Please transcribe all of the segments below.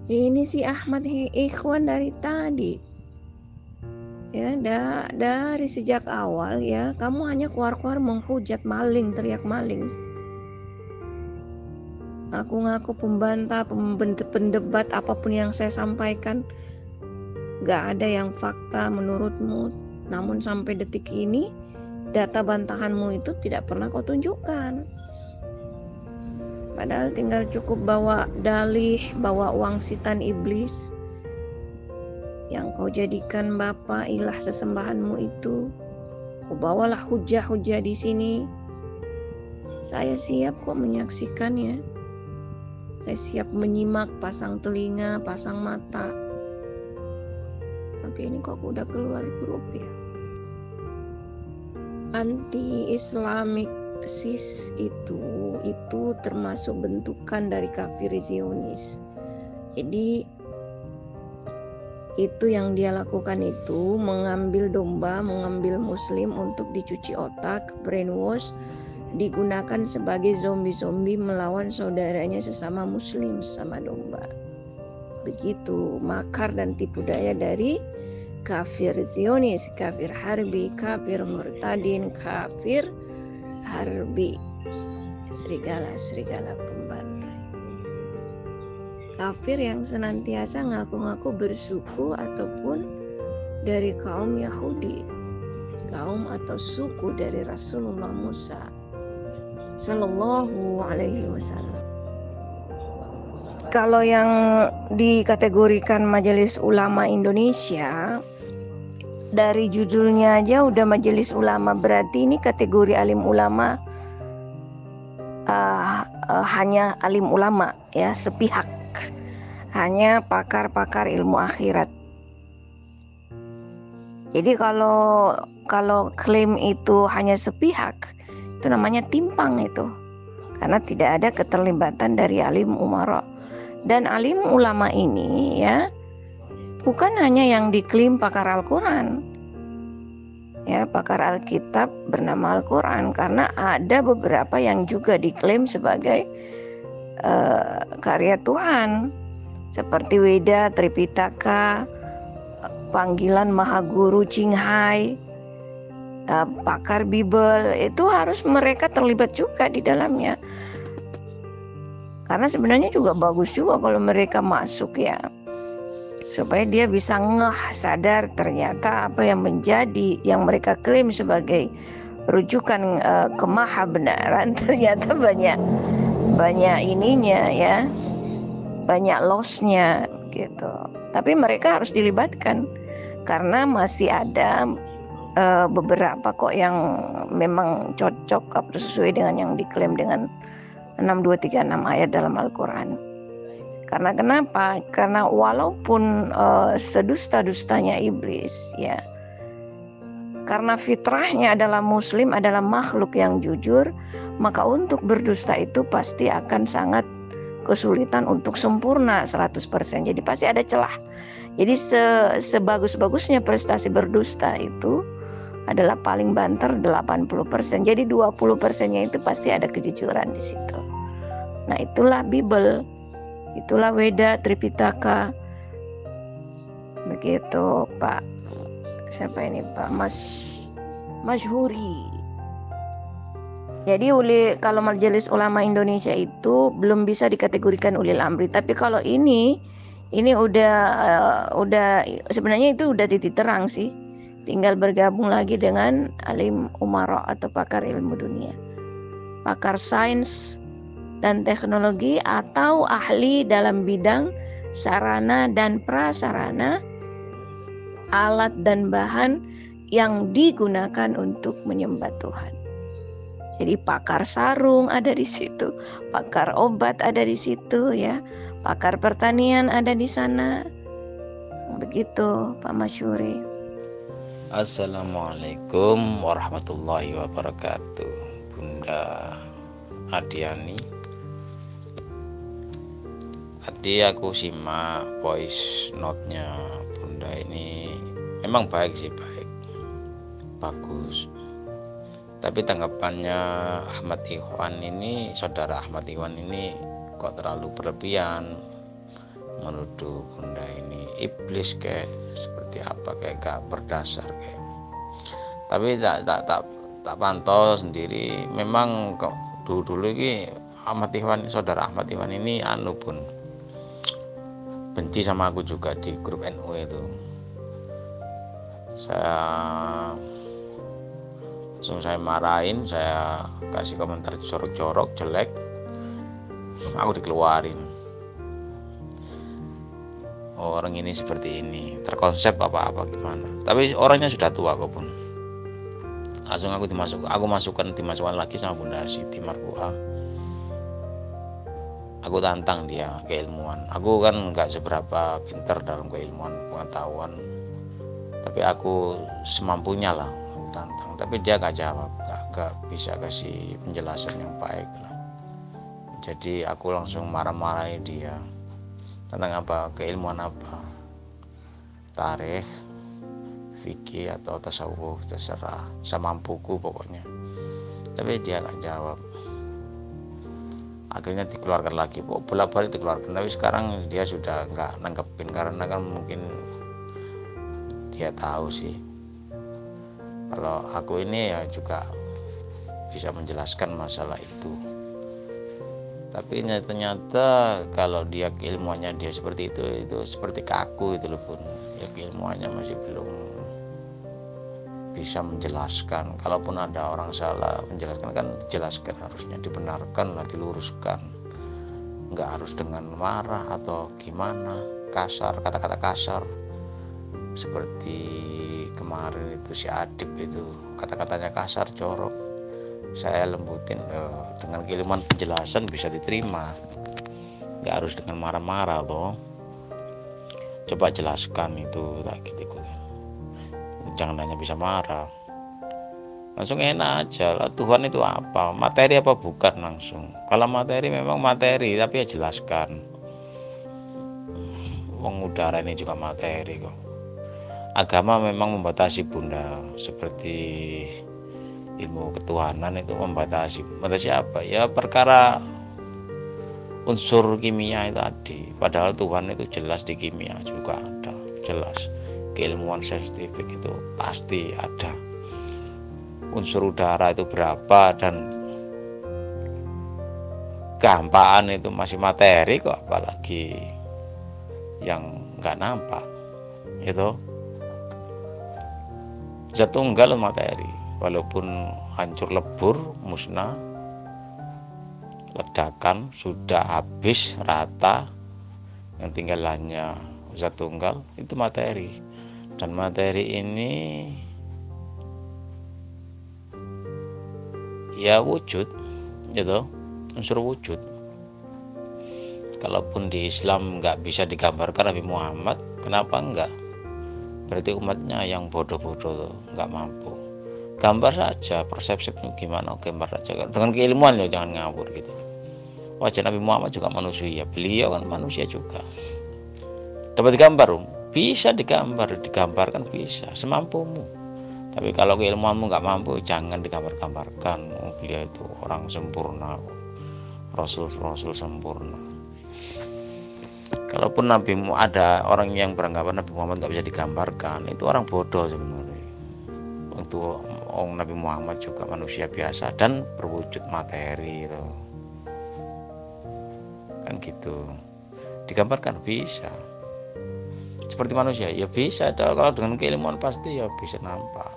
Ini si Ahmad Ikhwan dari tadi ya, dari sejak awal ya, kamu hanya keluar-keluar menghujat maling, teriak maling. Aku ngaku pembantah, pendebat apapun yang saya sampaikan, gak ada yang fakta menurutmu. Namun sampai detik ini data bantahanmu itu tidak pernah kau tunjukkan. Padahal tinggal cukup bawa dalih, bawa uang sitan iblis yang kau jadikan bapa ilah sesembahanmu itu. Kau bawalah hujah-hujah di sini. Saya siap kok menyaksikannya. Saya siap menyimak, pasang telinga, pasang mata. Tapi ini kok udah keluar grup ya. Anti-Islamic sis itu termasuk bentukan dari kafir Zionis. Jadi itu yang dia lakukan itu mengambil domba, mengambil muslim untuk dicuci otak, brainwash, digunakan sebagai zombie-zombie melawan saudaranya sesama muslim, sesama domba. Begitu makar dan tipu daya dari kafir Zionis, kafir harbi, kafir murtadin, kafir harbi, serigala pembantai. Kafir yang senantiasa ngaku-ngaku bersuku ataupun dari kaum Yahudi, kaum atau suku dari Rasulullah Musa Sallallahu Alaihi Wasallam. Kalau yang dikategorikan Majelis Ulama Indonesia, dari judulnya aja udah Majelis Ulama, berarti ini kategori alim ulama hanya alim ulama ya, sepihak, hanya pakar-pakar ilmu akhirat. Jadi kalau klaim itu hanya sepihak, itu namanya timpang itu, karena tidak ada keterlibatan dari alim umara. Dan alim ulama ini ya bukan hanya yang diklaim pakar Al-Quran ya, pakar Alkitab bernama Al-Quran, karena ada beberapa yang juga diklaim sebagai karya Tuhan seperti Weda, Tripitaka, panggilan Mahaguru Qinghai, pakar Bible, itu harus mereka terlibat juga di dalamnya. Karena sebenarnya juga bagus juga kalau mereka masuk ya, supaya dia bisa sadar ternyata apa yang menjadi yang mereka klaim sebagai rujukan kemahabenaran ternyata banyak ininya ya, banyak lossnya gitu. Tapi mereka harus dilibatkan karena masih ada beberapa kok yang memang cocok atau sesuai dengan yang diklaim dengan 6236 ayat dalam Al-Quran. Karena kenapa? Karena walaupun sedusta-dustanya iblis ya, karena fitrahnya adalah muslim, adalah makhluk yang jujur, maka untuk berdusta itu pasti akan sangat kesulitan untuk sempurna 100%. Jadi pasti ada celah. Jadi sebagus-bagusnya prestasi berdusta itu adalah paling banter 80%. Jadi 20%-nya itu pasti ada kejujuran di situ. Nah, itulah Bible. Itulah Weda, Tripitaka. Begitu Pak. Siapa ini Pak? Masyhuri. Jadi kalau Majelis Ulama Indonesia itu belum bisa dikategorikan ulil amri. Tapi kalau ini udah sebenarnya itu udah titik terang sih. Tinggal bergabung lagi dengan alim umara atau pakar ilmu dunia, pakar sains dan teknologi, atau ahli dalam bidang sarana dan prasarana, alat dan bahan yang digunakan untuk menyembah Tuhan. Jadi pakar sarung ada di situ, pakar obat ada di situ ya, pakar pertanian ada di sana. Begitu Pak Masyhuri. Assalamualaikum warahmatullahi wabarakatuh. Bunda Adiani, tadi aku simak voice note-nya Bunda ini, memang baik sih, bagus. Tapi tanggapannya Ahmad Ikhwan ini, saudara Ahmad Ikhwan ini kok terlalu berlebihan. menuduh bunda ini iblis kayak seperti apa, kayak gak berdasar kayak. Tapi tak pantau sendiri, memang kok dulu ini saudara Ahmad Iwan ini pun benci sama aku juga di grup NU itu. Saya marahin, saya kasih komentar jorok-jorok, jelek, aku dikeluarin. Orang ini seperti ini, terkonsep apa-apa gimana. Tapi orangnya sudah tua kok pun. Langsung aku dimasukkan lagi sama Bunda Siti Marbuah. Aku tantang dia keilmuan. Aku kan nggak seberapa pinter dalam keilmuan pengetahuan, tapi aku semampunya lah aku tantang. Tapi dia nggak jawab, nggak bisa kasih penjelasan yang baik lah. Jadi aku langsung marah-marahin dia. Tentang apa? Keilmuan apa? Tarikh, fikih atau tasawuf, terserah, semampuku pokoknya. Tapi dia nggak jawab. Akhirnya dikeluarkan lagi, bolak-balik dikeluarkan. Tapi sekarang dia sudah nggak nanggepin, karena kan mungkin dia tahu sih kalau aku ini ya juga bisa menjelaskan masalah itu. Tapi ternyata kalau dia keilmuannya dia seperti itu seperti kaku itu loh pun. Ya keilmuannya masih belum bisa menjelaskan. Kalaupun ada orang salah menjelaskan, kan dijelaskan, harusnya dibenarkan lah, diluruskan. Nggak harus dengan marah atau gimana, kasar, kata-kata kasar. Seperti kemarin itu si Adib itu kata-katanya kasar, jorok. Saya lembutin, dengan keilmuan penjelasan bisa diterima, nggak harus dengan marah-marah loh. Coba jelaskan itu tak gitu kan. Jangan hanya bisa marah, langsung enak aja lah. Tuhan itu apa, materi apa bukan, langsung. Kalau materi memang materi, tapi ya jelaskan. Udara ini juga materi kok. Agama memang membatasi bunda, seperti ilmu ketuhanan itu membatasi apa ya, perkara unsur kimia itu tadi. Padahal Tuhan itu jelas di kimia juga ada, jelas. Keilmuan saintifik itu pasti ada. Unsur udara itu berapa, dan kehampaan itu masih materi kok, apalagi yang nggak nampak itu. Zat tunggal materi, walaupun hancur lebur, musnah, ledakan, sudah habis rata, yang tinggal hanya zat tunggal, itu materi. Dan materi ini ya wujud, gitu, unsur wujud. Kalaupun di Islam nggak bisa digambarkan Nabi Muhammad, kenapa enggak? Berarti umatnya yang bodoh-bodoh, nggak mampu. Gambar saja, persepsinya gimana, gambar saja. Dengan keilmuan ya, jangan ngawur gitu. Wajah Nabi Muhammad juga manusia, beliau kan manusia juga. Dapat digambar, bisa digambarkan bisa, semampumu. Tapi kalau keilmuanmu nggak mampu, jangan digambar-gambarkan. Beliau itu orang sempurna, Rasul sempurna. Kalaupun ada orang yang beranggapan Nabi Muhammad nggak bisa digambarkan, itu orang bodoh sebenarnya. Untuk Nabi Muhammad juga manusia biasa dan berwujud materi itu, kan gitu. Digambarkan bisa, seperti manusia ya bisa. Kalau dengan keilmuan pasti ya bisa nampak.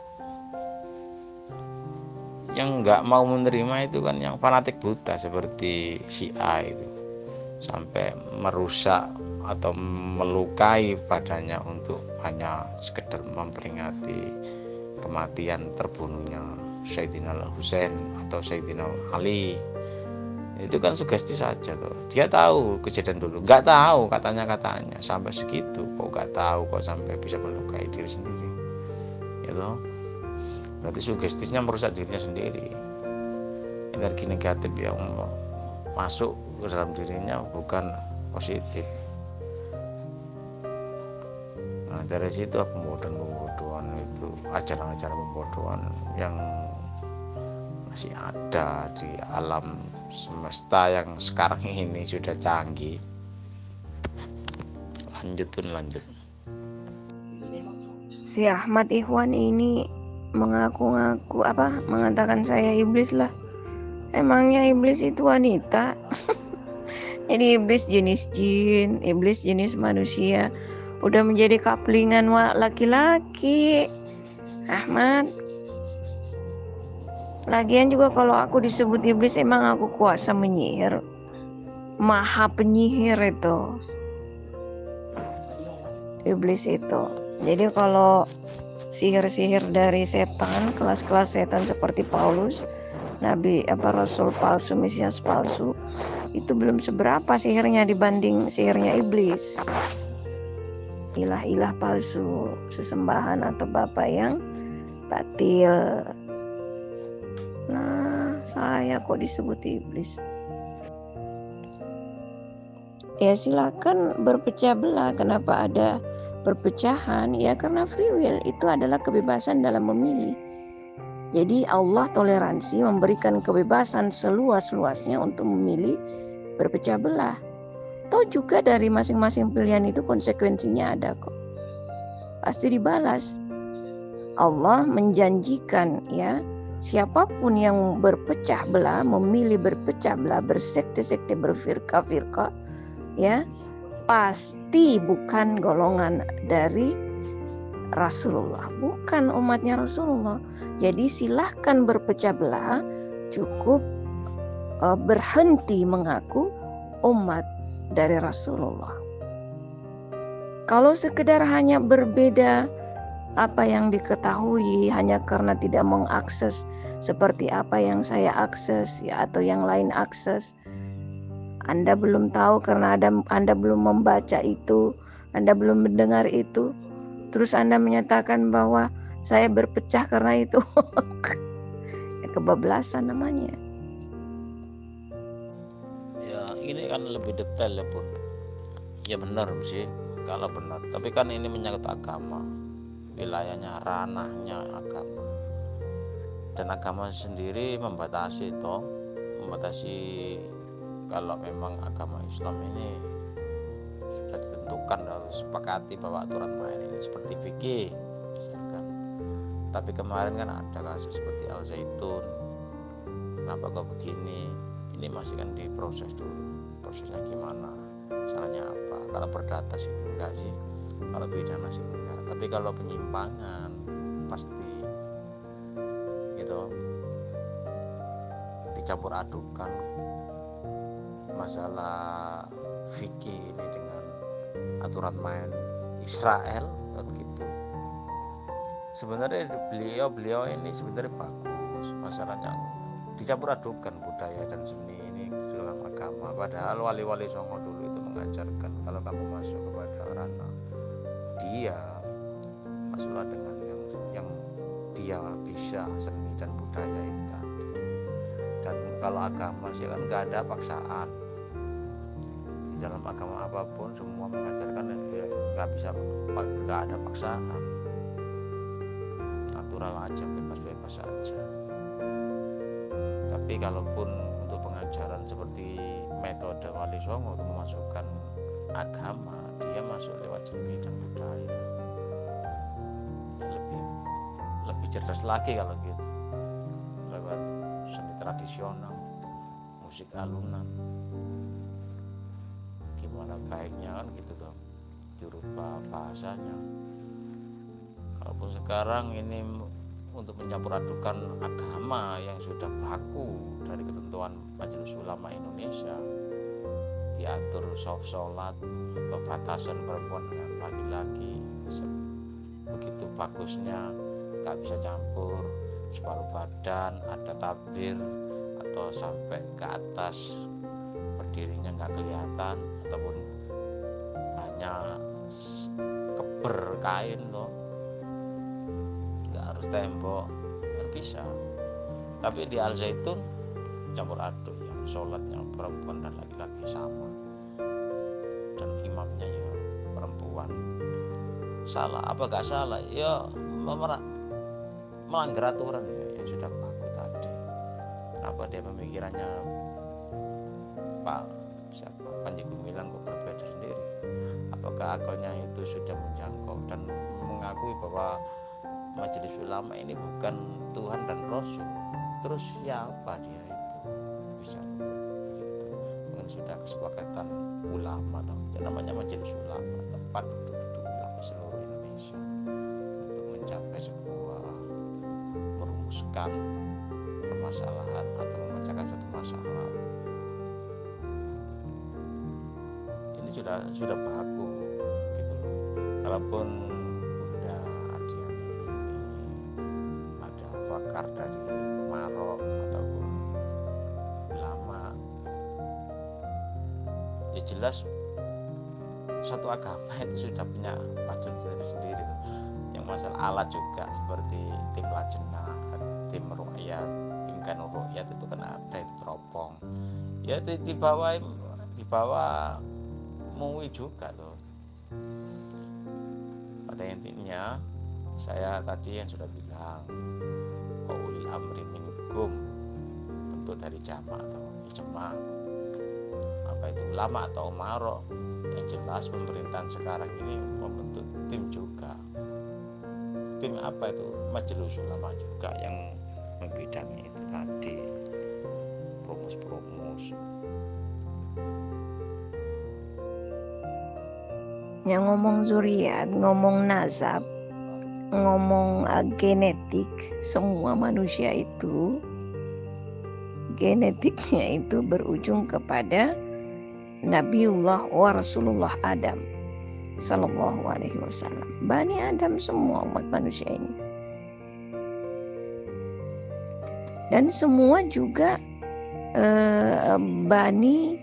Yang nggak mau menerima itu kan yang fanatik buta, seperti Syiah itu, sampai merusak atau melukai badannya untuk hanya sekedar memperingati kematian, terbunuhnya Sayyidina Husain atau Sayyidina Ali. Itu kan sugesti saja tuh. Dia tahu kejadian dulu, nggak tahu katanya sampai segitu. Kok nggak tahu, kok sampai bisa melukai diri sendiri, ya toh. Berarti sugestinya merusak dirinya sendiri. Energi negatif yang masuk ke dalam dirinya bukan positif. Nah, dari situ pembodohan itu, ajaran-ajaran pembodohan yang masih ada di alam semesta yang sekarang ini sudah canggih. lanjut. Si Ahmad Ikhwan ini mengaku-ngaku mengatakan saya iblis lah. Emangnya iblis itu wanita? Jadi iblis jenis jin, iblis jenis manusia. Udah menjadi kaplingan laki-laki. Ahmad. Lagian juga kalau aku disebut iblis, emang aku kuasa menyihir? Maha penyihir itu. Iblis itu. Jadi kalau sihir-sihir dari setan, kelas-kelas setan seperti Paulus, Rasul palsu, Mesias palsu, itu belum seberapa sihirnya dibanding sihirnya iblis. Ilah-ilah palsu, sesembahan atau bapa yang batil. Nah, saya kok disebut iblis? Ya silakan berpecah belah. Kenapa ada perpecahan? Ya karena free will itu adalah kebebasan dalam memilih. Jadi Allah toleransi, memberikan kebebasan seluas-luasnya untuk memilih berpecah belah. Toh juga dari masing-masing pilihan itu konsekuensinya ada kok. Pasti dibalas. Allah menjanjikan ya, siapapun yang berpecah belah, memilih berpecah belah, bersekte-sekte, berfirqa-firqa, ya pasti bukan golongan dari Rasulullah, bukan umatnya Rasulullah. Jadi silahkan berpecah belah, cukup berhenti mengaku umat dari Rasulullah. Kalau sekedar hanya berbeda apa yang diketahui hanya karena tidak mengakses seperti apa yang saya akses ya, atau yang lain akses, Anda belum tahu karena Anda belum membaca itu, Anda belum mendengar itu, terus Anda menyatakan bahwa saya berpecah karena itu. Ya, kebablasan namanya. Ya ini kan lebih detail ya Bun. Ya benar sih kalau benar, tapi kan ini menyangkut agama, wilayahnya, ranahnya agama, dan agama sendiri membatasi kalau memang agama Islam ini sudah ditentukan harus sepakati bahwa aturan main ini seperti fikih misalkan. Tapi kemarin kan ada kasus seperti Al Zaitun, kenapa kok begini, ini masih kan diproses dulu, prosesnya gimana, salahnya apa. Kalau perdata sih enggak sih, kalau pidana sih enggak, tapi kalau penyimpangan pasti gitu, dicampur adukan masalah fikih ini dengan aturan main Israel kan gitu. Sebenarnya beliau ini sebenarnya bagus, masalahnya dicampur adukan budaya dan seni ini dalam agama. Padahal wali-wali Songo dulu itu mengajarkan kalau kamu masuk kepada ranah dia, masuklah dengan yang dia bisa, seni dan budaya itu tadi. Dan kalau agama sih kan nggak ada paksaan. Di dalam agama apapun semua mengajarkan ya nggak ada paksaan, natural aja, bebas-bebas aja. Tapi kalaupun untuk pengajaran seperti metode Wali Songo untuk memasukkan agama, dia masuk lewat seni dan budaya. Lebih cerdas lagi kalau gitu, lewat seni tradisional, musik alunan. Gimana baiknya kan gitu dong, dirubah bahasanya. Kalaupun sekarang ini untuk mencampur adukan agama yang sudah baku dari ketentuan Majelis Ulama Indonesia, diatur sholat atau batasan perempuan dengan laki-laki begitu bagusnya, nggak bisa campur separuh badan, ada tabir atau sampai ke atas berdirinya nggak kelihatan, ataupun hanya keber kain loh, nggak harus tembok, kan bisa. Tapi di Al Zaitun campur aduk, yang sholatnya perempuan dan laki-laki sama, dan imamnya ya perempuan. Salah apa gak salah? Ya melanggar aturan ya, yang sudah baku tadi. Kenapa dia pemikirannya Pak Panji Gumilang kok berbeda sendiri? Apakah juga akalnya itu sudah menjangkau dan mengakui bahwa majelis ulama ini bukan Tuhan dan Rasul, terus siapa dia itu bisa begitu? Mungkin sudah kesepakatan ulama atau ya namanya majelis ulama, tempat duduk ulama seluruh Indonesia untuk mencapai sebuah merumuskan permasalahan atau memecahkan suatu masalah. Ini sudah baku gitu loh. Kalaupun Bunda Adiani ini ada pakar dari Marok ataupun ulama, ya jelas satu agama itu sudah punya badan sendiri-sendiri tuh. Yang masalah alat juga seperti tim lajnah, tim ruqyat, imkan ruqyat itu kan ada itu teropong. Ya di bawah MUI juga tuh. Pada intinya saya tadi yang sudah bilang ulil amri minkum, tentu dari jamaah atau ijma, apa itu ulama atau umaro. Yang jelas pemerintahan sekarang ini membentuk tim juga. Tim apa itu? Majelis ulama juga yang membidangi itu tadi, promus. Yang ngomong zuriat, ngomong nasab, ngomong genetik, semua manusia itu genetiknya itu berujung kepada Nabiullah wa Rasulullah Adam Sallallahu Alaihi Wasallam. Bani Adam semua umat manusia ini, dan semua juga bani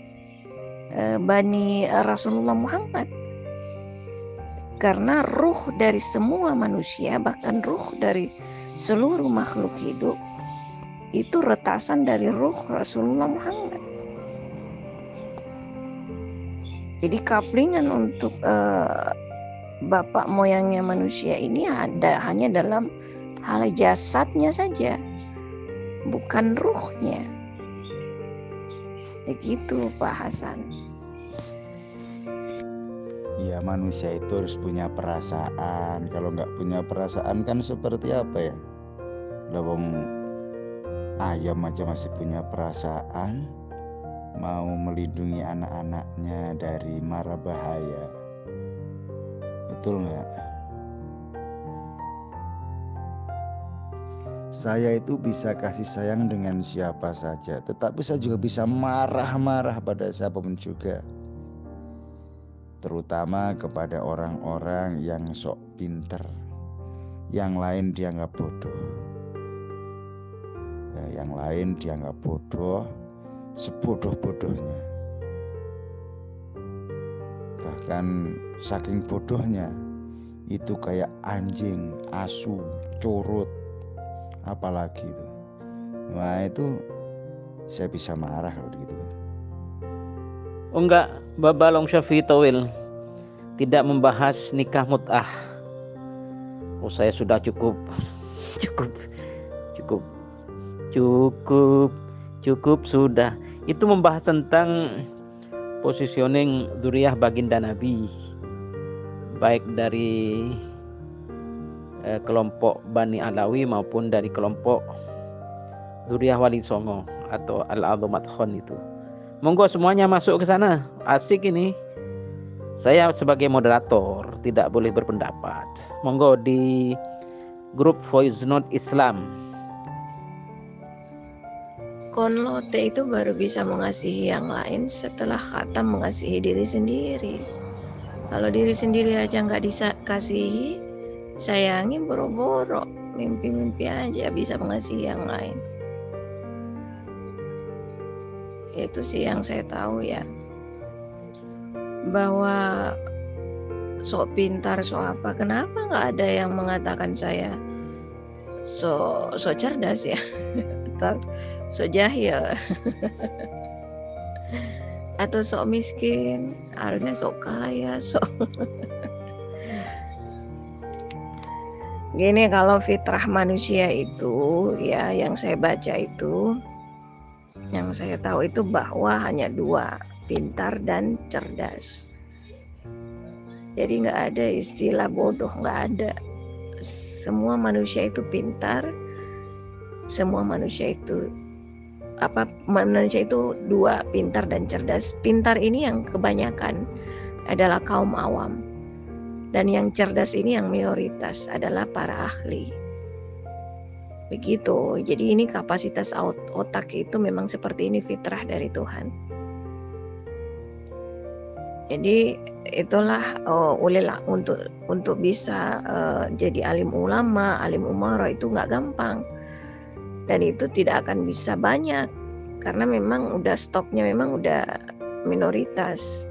Rasulullah Muhammad. Karena ruh dari semua manusia, bahkan ruh dari seluruh makhluk hidup, itu retasan dari ruh Rasulullah Muhammad. Jadi kaplingan untuk bapak moyangnya manusia ini hanya dalam hal jasadnya saja, bukan ruhnya. Begitu Pak Hasan. Ya, manusia itu harus punya perasaan. Kalau nggak punya perasaan kan seperti apa ya? Lawang ayam aja masih punya perasaan, mau melindungi anak-anaknya dari mara bahaya. Betul nggak? Saya itu bisa kasih sayang dengan siapa saja, tetapi saya juga bisa marah-marah pada siapapun juga. Terutama kepada orang-orang yang sok pinter, yang lain dianggap bodoh. Ya, yang lain dianggap bodoh, sebodoh-bodohnya. Bahkan saking bodohnya, itu kayak anjing, asu, curut, apalagi itu. Nah itu saya bisa marah kalau gitu. Oh enggak, Babalong Syafi'i Tawil tidak membahas nikah mut'ah. Oh saya sudah cukup sudah. Itu membahas tentang positioning dzurriyyah baginda Nabi, baik dari kelompok Bani Alawi maupun dari kelompok dzurriyyah Wali Songo atau Al-Adhamat Khon itu. Monggo semuanya masuk ke sana. Asik ini. Saya sebagai moderator tidak boleh berpendapat. Monggo di grup Voice Note Islam. Konlote itu baru bisa mengasihi yang lain setelah khatam mengasihi diri sendiri. Kalau diri sendiri aja nggak dikasihi, sayangi boro-boro, mimpi-mimpi aja bisa mengasihi yang lain. Itu sih yang saya tahu ya, bahwa sok pintar, sok apa, kenapa nggak ada yang mengatakan saya sok cerdas ya atau sok jahil atau sok miskin, harusnya sok kaya, sok gini. Kalau fitrah manusia itu ya, yang saya baca itu, yang saya tahu itu bahwa hanya dua, pintar dan cerdas. Jadi nggak ada istilah bodoh, nggak ada. Semua manusia itu pintar, semua manusia itu manusia itu dua, pintar dan cerdas. Pintar ini yang kebanyakan adalah kaum awam, dan yang cerdas ini yang minoritas adalah para ahli. Begitu. Jadi ini kapasitas otak itu memang seperti ini, fitrah dari Tuhan. Jadi itulah ulilah untuk bisa jadi alim ulama, alim umara itu nggak gampang, dan itu tidak akan bisa banyak karena memang udah stoknya memang udah minoritas.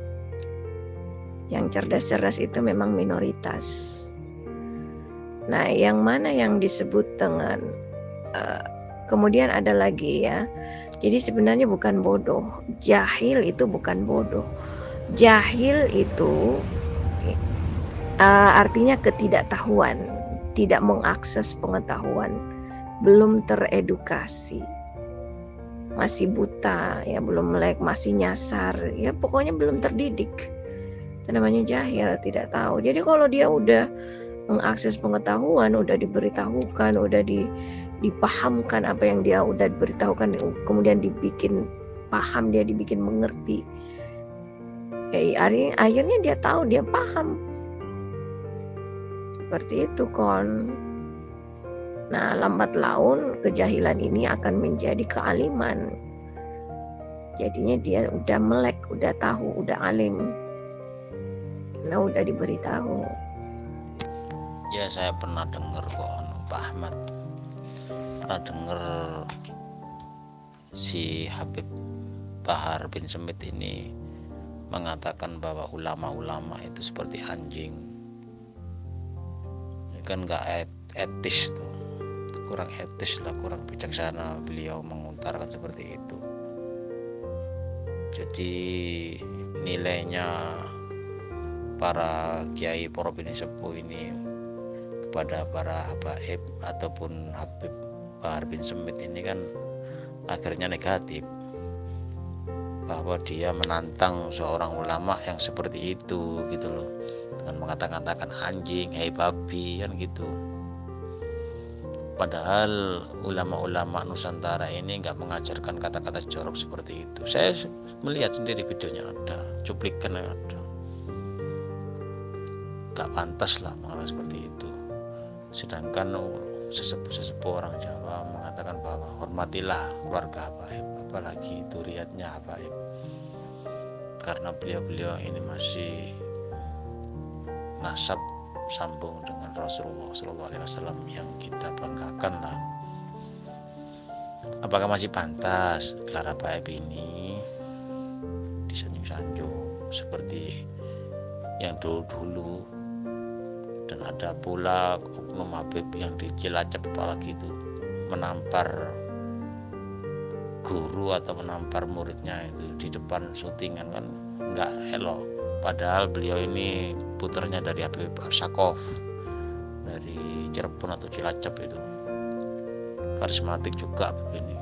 Yang cerdas-cerdas itu memang minoritas. Nah, yang mana yang disebut dengan kemudian ada lagi ya. Jadi sebenarnya bukan bodoh. Jahil itu bukan bodoh. Jahil itu artinya ketidaktahuan, tidak mengakses pengetahuan, belum teredukasi, masih buta, ya belum melek, masih nyasar, ya pokoknya belum terdidik. Itu namanya jahil, tidak tahu. Jadi kalau dia udah mengakses pengetahuan, udah diberitahukan, udah dipahamkan apa yang dia udah diberitahukan, kemudian dibikin paham, dia dibikin mengerti, akhirnya dia tahu, dia paham. Seperti itu kon. Nah, lambat laun kejahilan ini akan menjadi kealiman. Jadinya dia udah melek, udah tahu, udah alim. Nah, udah diberitahu. Ya, saya pernah dengar kok Pak Ahmad, pernah dengar si Habib Bahar bin Smith ini mengatakan bahwa ulama-ulama itu seperti anjing. Ini kan nggak etis tuh, kurang etis lah, kurang bijaksana beliau mengutarakan seperti itu. Jadi nilainya para kiai Porobini Sepuh ini kepada para habaib ataupun Habib Bahar bin Smith ini kan akhirnya negatif, bahwa dia menantang seorang ulama yang seperti itu gitu loh, dengan mengatakan anjing, hei babi, kan gitu. Padahal ulama-ulama Nusantara ini nggak mengajarkan kata-kata jorok seperti itu. Saya melihat sendiri videonya ada, cuplikan ada. Nggak pantas lah mengalami seperti itu. Sedangkan sesepuh orang Jawa mengatakan bahwa hormatilah keluarga habaib, apalagi dzurriyyatnya habaib, karena beliau ini masih nasab sambung dengan Rasulullah SAW yang kita banggakan lah. Apakah masih pantas gelar habaib ini disanjung-sanjung seperti yang dulu-dulu? Dan ada pula oknum Habib yang di Cilacap apalagi itu menampar guru atau menampar muridnya itu di depan syutingan, kan nggak elok. Padahal beliau ini putranya dari Habib Sakov dari Cirebon atau Cilacap, itu karismatik juga Habib ini,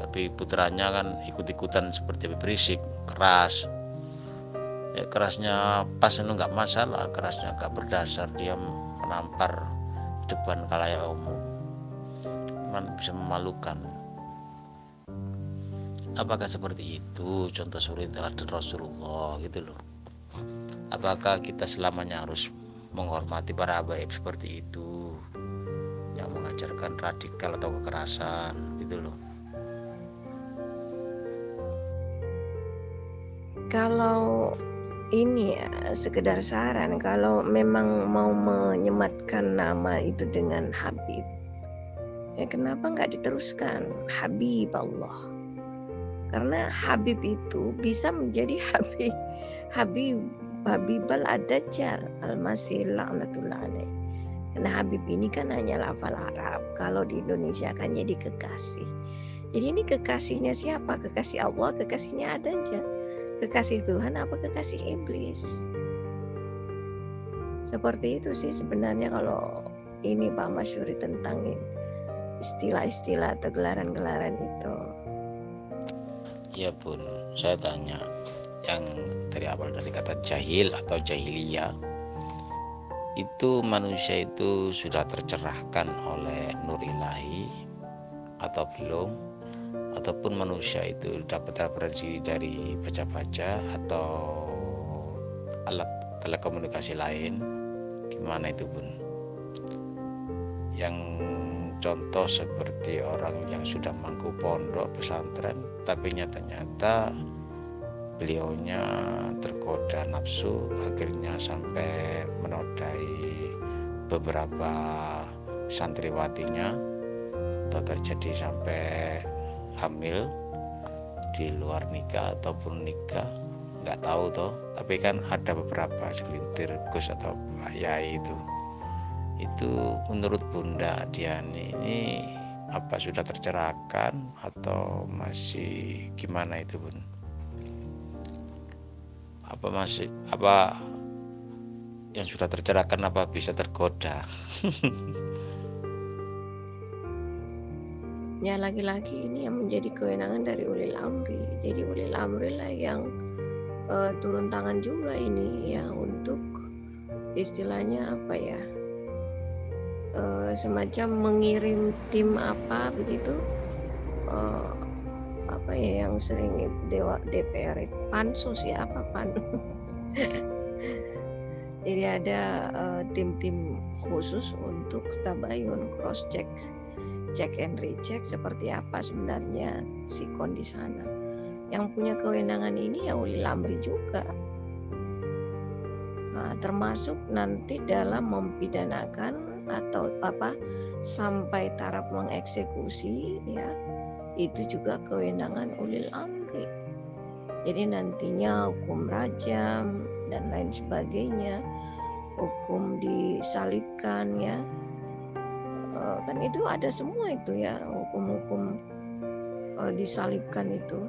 tapi putranya kan ikut-ikutan seperti Habib Rizik, keras. Ya, kerasnya pas itu nggak masalah, kerasnya nggak berdasar, dia menampar di depan khalayak umum, cuman bisa memalukan. Apakah seperti itu contoh suri teladan Rasulullah gitu loh? Apakah kita selamanya harus menghormati para habaib seperti itu yang mengajarkan radikal atau kekerasan gitu loh? Kalau ini ya sekedar saran, kalau memang mau menyematkan nama itu dengan Habib, ya kenapa nggak diteruskan Habib Allah? Karena Habib itu bisa menjadi Habibal Ad-Dajjal Al-Masih laknatullah alaih. Karena Habib ini kan hanya lafal Arab, kalau di Indonesia kan jadi kekasih. Jadi ini kekasihnya siapa? Kekasih Allah, kekasihnya Ad-Dajjal. Kekasih Tuhan apa kekasih iblis? Seperti itu sih sebenarnya kalau ini Pak Masyuri tentang istilah-istilah atau gelaran-gelaran itu. Ya Bun, saya tanya, yang dari awal dari kata jahil atau jahiliyah, itu manusia itu sudah tercerahkan oleh nur ilahi atau belum, ataupun manusia itu dapat referensi dari baca-baca atau alat telekomunikasi lain, gimana itu Bun? Yang contoh seperti orang yang sudah mangku pondok pesantren tapi nyata-nyata beliaunya tergoda nafsu, akhirnya sampai menodai beberapa santriwatinya atau terjadi sampai hamil di luar nikah ataupun nikah, nggak tahu toh. Tapi kan ada beberapa segelintir gus atau pak yai itu menurut Bunda Diani ini apa sudah tercerahkan atau masih gimana itu Bun? Apa yang sudah tercerahkan apa bisa tergoda? Ya lagi-lagi ini yang menjadi kewenangan dari ulil amri. Jadi ulil amri lah yang turun tangan juga ini ya untuk istilahnya apa ya, semacam mengirim tim apa begitu, apa ya yang sering DPR itu pansus ya apa pan. Jadi ada tim-tim khusus untuk tabayun, cross check and recheck seperti apa sebenarnya sikon di sana. Yang punya kewenangan ini ya ulil amri juga. Nah, termasuk nanti dalam mempidanakan atau apa sampai taraf mengeksekusi ya, itu juga kewenangan ulil amri. Jadi nantinya hukum rajam dan lain sebagainya, hukum disalibkan ya, kan itu ada semua itu ya, hukum-hukum disalibkan itu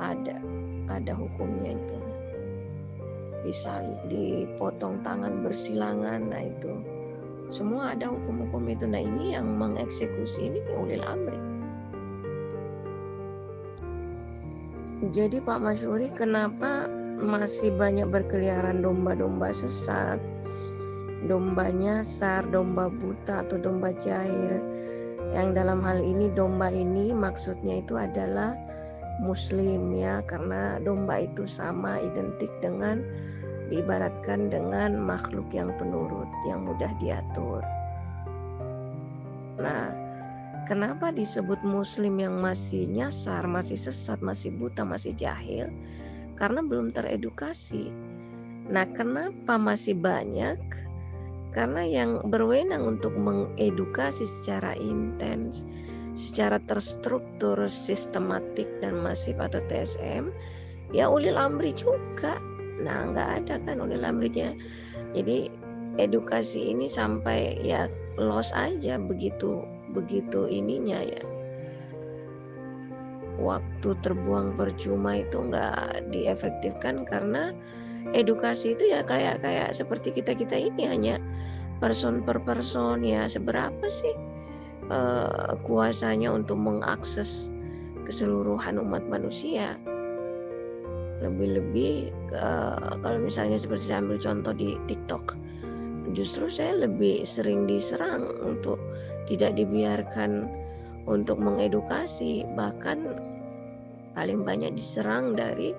ada hukumnya itu, disalib, dipotong tangan bersilangan, nah itu semua ada hukum-hukum itu. Nah ini yang mengeksekusi ini ulil amri. Jadi Pak Masyuri, kenapa masih banyak berkeliaran domba-domba sesat, domba nyasar, domba buta atau domba jahil? Yang dalam hal ini domba ini maksudnya itu adalah muslim ya, karena domba itu sama identik dengan, diibaratkan dengan makhluk yang penurut, yang mudah diatur. Nah, kenapa disebut muslim yang masih nyasar, masih sesat, masih buta, masih jahil? Karena belum teredukasi. Nah, kenapa masih banyak? Karena yang berwenang untuk mengedukasi secara intens, secara terstruktur, sistematik dan masif atau TSM, ya ulil amri juga. Nah, nggak ada kan ulil amrinya. Jadi edukasi ini sampai ya loss aja begitu ininya ya. Waktu terbuang percuma itu nggak diefektifkan karena edukasi itu ya kayak seperti kita ini hanya person per person ya, seberapa sih kuasanya untuk mengakses keseluruhan umat manusia. Lebih-lebih kalau misalnya seperti saya ambil contoh di TikTok, justru saya lebih sering diserang untuk tidak dibiarkan untuk mengedukasi, bahkan paling banyak diserang dari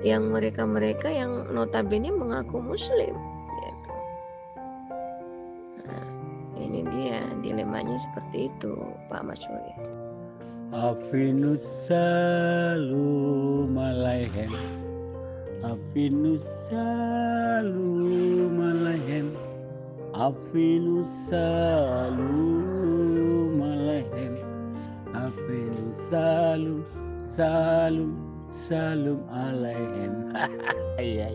yang mereka yang notabene mengaku muslim gitu. Nah, ini dia dilemanya seperti itu Pak Masyuri. Afinus salam alaihem, Afinus salam alaihem, Afinus salam alaihem, Afinus salam alaihem. Iya.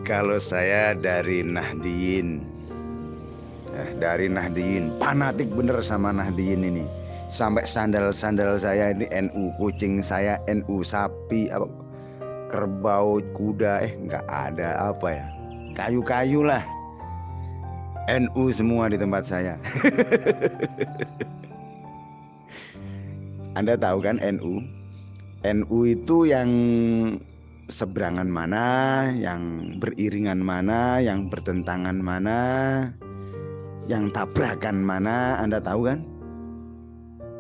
Kalau saya dari Nahdiyin, fanatik bener sama Nahdiyin ini. Sampai sandal-sandal saya ini NU, kucing saya NU, sapi, apa, kerbau, kuda, nggak ada apa ya, kayu-kayu lah, NU semua di tempat saya. Anda tahu kan NU? NU itu yang seberangan mana, yang beriringan mana, yang bertentangan mana, yang tabrakan mana, Anda tahu kan?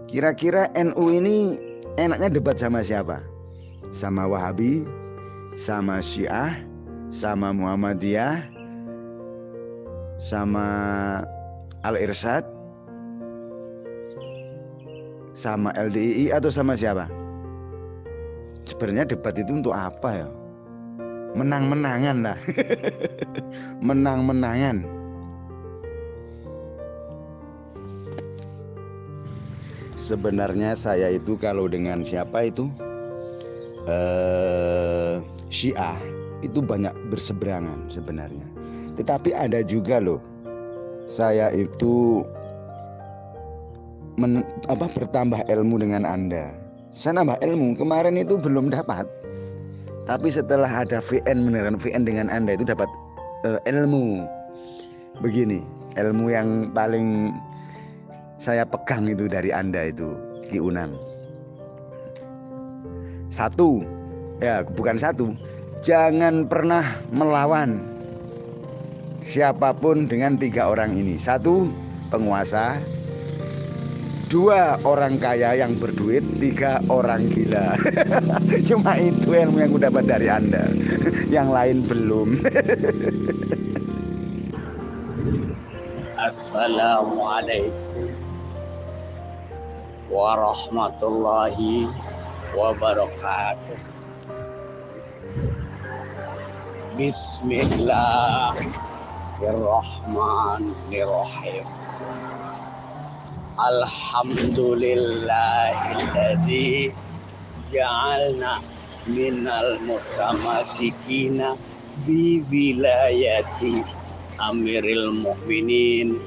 Kira-kira NU ini enaknya debat sama siapa? Sama Wahabi, sama Syiah, sama Muhammadiyah, sama Al-Irsyad, sama LDII, atau sama siapa? Sebenarnya debat itu untuk apa ya? Menang-menangan lah. Menang-menangan. Sebenarnya saya itu kalau dengan siapa itu Syiah itu banyak berseberangan sebenarnya. Tetapi ada juga loh, saya itu bertambah ilmu dengan Anda. Saya nambah ilmu, kemarin itu belum dapat. Tapi setelah ada VN, beneran VN dengan Anda itu dapat ilmu. Begini, ilmu yang paling saya pegang itu dari Anda itu, Ki Unang. Satu, ya bukan satu, jangan pernah melawan siapapun dengan 3 orang ini. 1, penguasa. 2, orang kaya yang berduit. 3, orang gila. Cuma itu ilmu yang aku dapat dari Anda. Yang lain belum. Assalamualaikum warahmatullahi wabarakatuh. Bismillahirrahmanirrahim. Alhamdulillahilladzi ja'alna minal mutamasikina bi wilayati Amiril Mukminin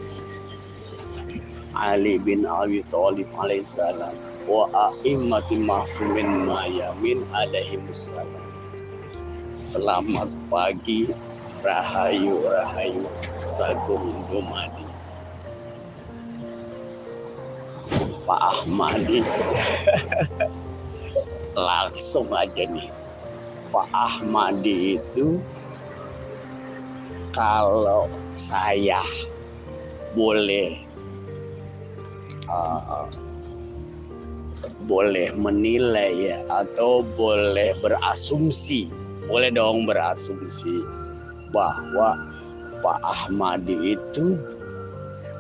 Ali bin Abi Thalib alaihissalam wa a'immati ma'sumin mayamin alaihimussalam. Selamat pagi, rahayu rahayu, sagung dumadi. Pak Ahmadi. Langsung aja nih, Pak Ahmadi itu kalau saya boleh menilai ya, atau boleh berasumsi, boleh dong berasumsi bahwa Pak Ahmadi itu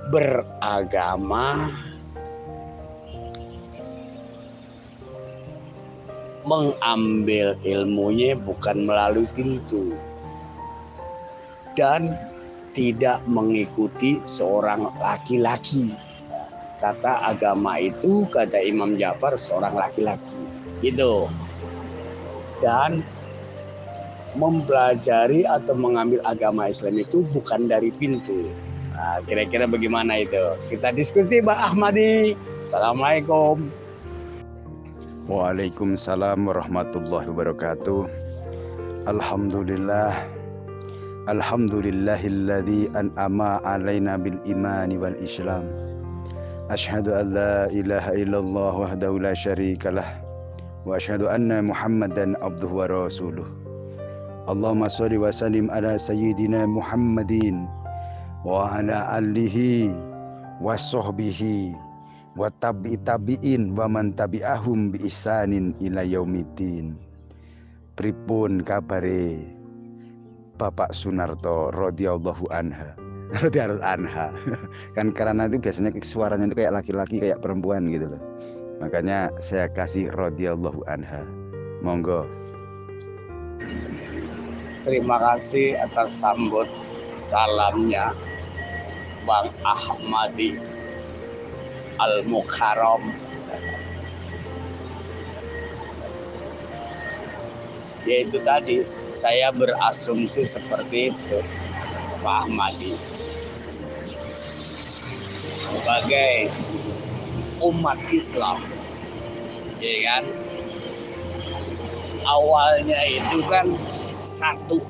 beragama mengambil ilmunya bukan melalui pintu dan tidak mengikuti seorang laki-laki. Kata agama itu, kata Imam Ja'far, seorang laki-laki gitu. Dan mempelajari atau mengambil agama Islam itu bukan dari pintu. Nah, kira-kira bagaimana itu? Kita diskusi, Pak Ahmadi. Assalamualaikum. Waalaikumsalam warahmatullahi wabarakatuh. Alhamdulillah. Alhamdulillahilladzi an'ama alaina bil imani wal islam. Asyhadu an la ilaha illallah wahdahu la syarikalah wa asyhadu anna Muhammadan abduhu wa rasuluh. Allahumma shalli wa sallim ala sayyidina Muhammadin wa ala alihi wa sahbihi wa tabi'in wa man tabi'ahum bi ihsanin ila yaumiddin. Pripun kabare Bapak Sunarto radhiyallahu anha. Kan karena itu biasanya suaranya itu kayak laki-laki, kayak perempuan gitu loh. Makanya saya kasih radhiyallahu anha. Monggo. Terima kasih atas sambut salamnya Bang Ahmadi Al-Mukarram. Yaitu tadi saya berasumsi seperti itu, Pak Ahmadi. Sebagai umat Islam, ya kan? Awalnya itu kan satu,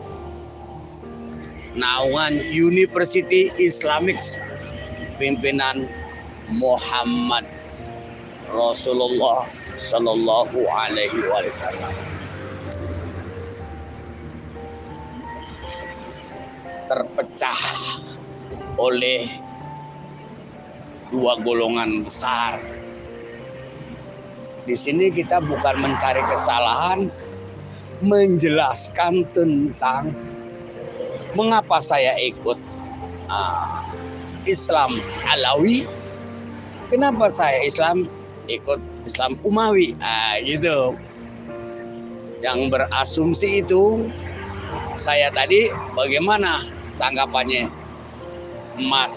naungan University Islamics, pimpinan Muhammad Rasulullah Sallallahu Alaihi Wasallam. terpecah oleh dua golongan besar. Di sini kita bukan mencari kesalahan, menjelaskan tentang mengapa saya ikut Islam Alawi, kenapa saya ikut Islam Umawi, gitu. Yang berasumsi itu saya tadi, bagaimana tanggapannya Mas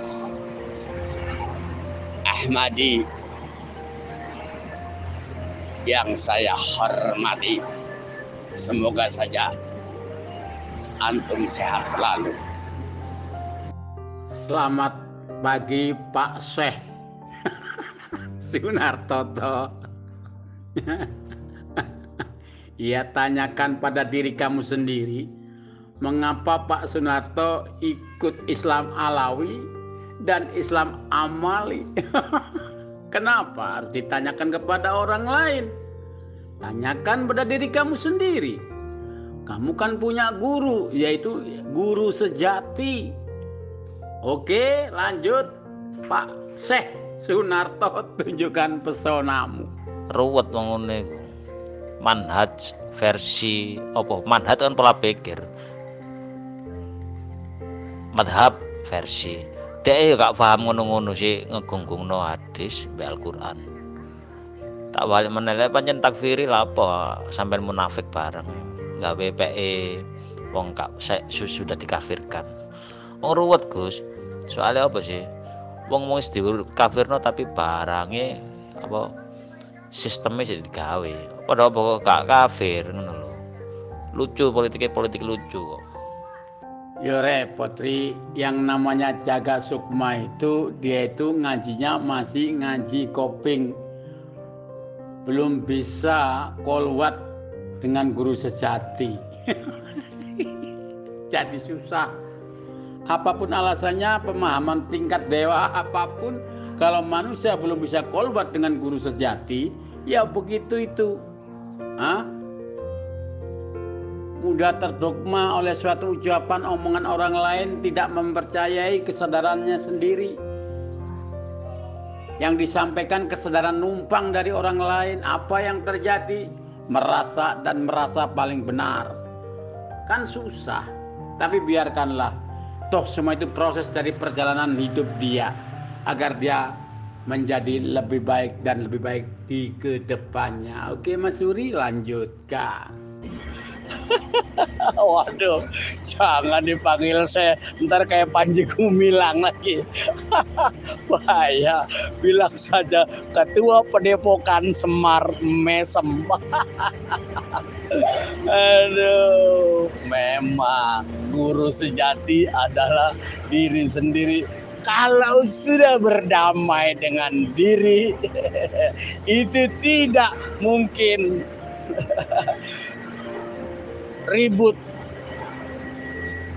Ahmadi yang saya hormati? Semoga saja antum sehat selalu. Selamat pagi Pak Syekh Sunarto. Ia tanyakan pada diri kamu sendiri, mengapa Pak Sunarto ikut Islam Alawi dan Islam Amali? Kenapa harus ditanyakan kepada orang lain? Tanyakan pada diri kamu sendiri. Kamu kan punya guru, yaitu guru sejati. Oke, lanjut Pak Syekh Sunarto, tunjukkan pesonamu. Ruwet wong ngene iku. Manhaj versi apa? Manhaj kan pola pikir. Madhab versi. Dek gak paham ngono-ngono sih, ngegunggungno hadis mbek Al-Qur'an. Tak balik meneleh pancen takfiri lah apa sampai munafik bareng. Gawe PE wong sudah dikafirkan. Wong ruwet Gus. Soalnya apa sih? Wong wis dikafirno tapi barangnya apa sistemnya sih digawe. Padahal pokok gak kafir ngono lho. Lucu politik lucu kok. Ya repot Ri, yang namanya Jaga Sukma itu dia itu ngajinya masih ngaji koping. Belum bisa kolwat dengan guru sejati. Jadi susah. Apapun alasannya, pemahaman tingkat dewa apapun, kalau manusia belum bisa kolwat dengan guru sejati, ya begitu itu. Mudah terdogma oleh suatu ucapan omongan orang lain, tidak mempercayai kesadarannya sendiri. Yang disampaikan kesadaran numpang dari orang lain, apa yang terjadi? Merasa paling benar. Kan susah, tapi biarkanlah. Toh semua itu proses dari perjalanan hidup dia, agar dia menjadi lebih baik dan lebih baik di kedepannya. Oke Mas Suri, lanjutkan. Waduh, jangan dipanggil saya, ntar kayak Panji Gumilang lagi. Bahaya, bilang saja Ketua Padepokan Semar Mesem. Aduh, memang guru sejati adalah diri sendiri. Kalau sudah berdamai dengan diri, itu tidak mungkin ribut,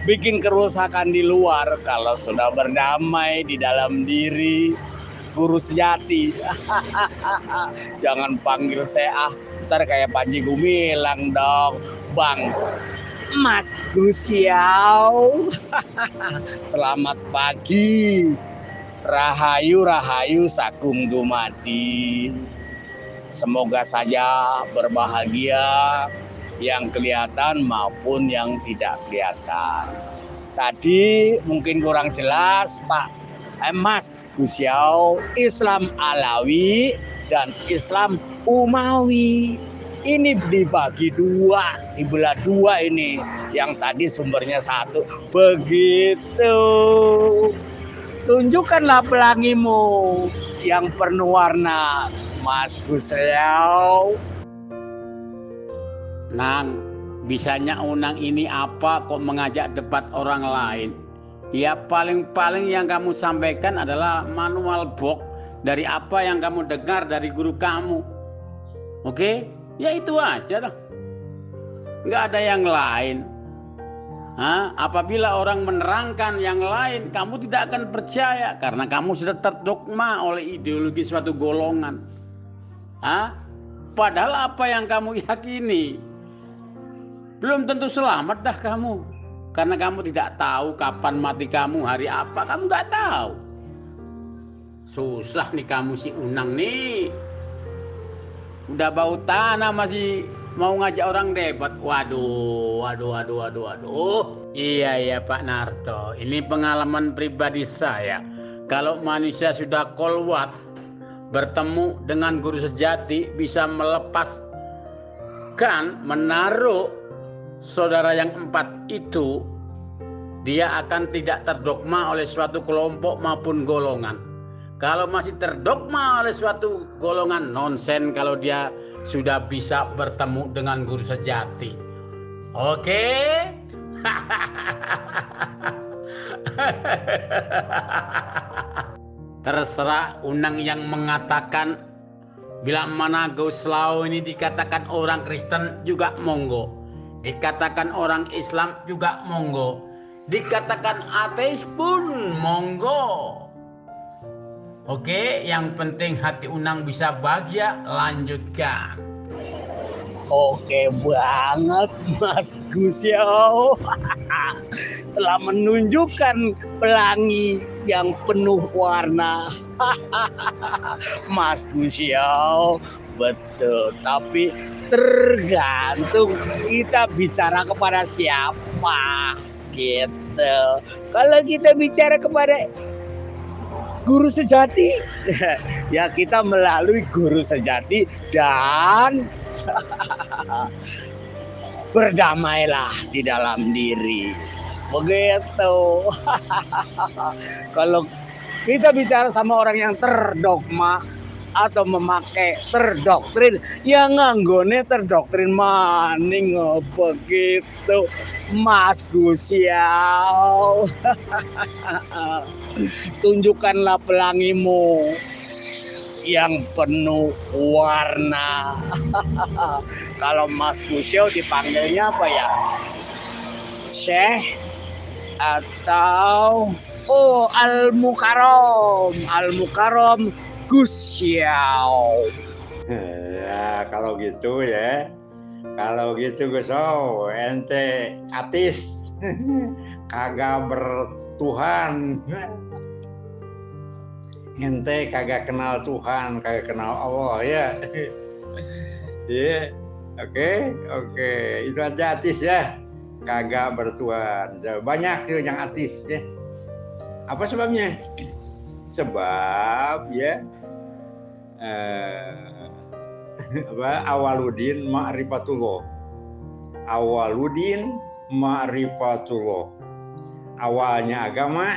bikin kerusakan di luar. Kalau sudah berdamai di dalam diri, guru sejati. Jangan panggil saya ntar kayak Panji Gumilang dong, Bang Mas Gusiau. Selamat pagi, rahayu sagung dumadi. Semoga saja berbahagia, yang kelihatan maupun yang tidak kelihatan. Tadi mungkin kurang jelas Pak Mas Gusiau, Islam Alawi dan Islam Umawi. Ini dibagi dua, dibelah dua ini. Yang tadi sumbernya satu. Begitu. Tunjukkanlah pelangimu yang penuh warna, Mas Gusiau. Nang, bisanya Unang ini apa kok mengajak debat orang lain? Ya paling-paling yang kamu sampaikan adalah manual box dari apa yang kamu dengar dari guru kamu. Oke? Ya itu aja lah. Nggak ada yang lain. Apabila orang menerangkan yang lain, kamu tidak akan percaya karena kamu sudah terdogma oleh ideologi suatu golongan. Padahal apa yang kamu yakini belum tentu selamat dah kamu. Karena kamu tidak tahu kapan mati kamu, hari apa, kamu nggak tahu. Susah nih kamu si Unang nih. Udah bau tanah masih mau ngajak orang debat. Waduh. Iya Pak Narto, ini pengalaman pribadi saya. Kalau manusia sudah kolwat, bertemu dengan guru sejati, bisa melepaskan, menaruh saudara yang 4 itu, dia akan tidak terdogma oleh suatu kelompok maupun golongan. Kalau masih terdogma oleh suatu golongan, nonsen kalau dia sudah bisa bertemu dengan guru sejati. Oke? Terserah Unang yang mengatakan bila mana Guslau ini dikatakan orang Kristen juga monggo, dikatakan orang Islam juga monggo, dikatakan ateis pun monggo. Oke, yang penting hati Unang bisa bahagia, lanjutkan. Oke banget Mas Gusyo. Telah menunjukkan pelangi yang penuh warna. Mas Gusyo, betul. Tapi tergantung kita bicara kepada siapa gitu. Kalau kita bicara kepada guru sejati, ya kita melalui guru sejati dan berdamailah di dalam diri. Begitu. Kalau kita bicara sama orang yang terdogma atau memakai terdoktrin, ya nganggone terdoktrin maning begitu Mas Gusyo. Tunjukkanlah pelangimu yang penuh warna. Kalau Mas Gusyo dipanggilnya apa ya? Syekh atau Al-Mukarram Gusyo. Ya kalau gitu ya. Kalau gitu Gusyo, ente ateis. Kagak bertuhan. Ente kagak kenal Tuhan, kagak kenal Allah ya. Iya, oke, itu aja ateis ya, kagak bertuhan. Banyak tuh yang ateis ya. Apa sebabnya? Sebab ya, awaludin ma'rifatullah. Awalnya agama,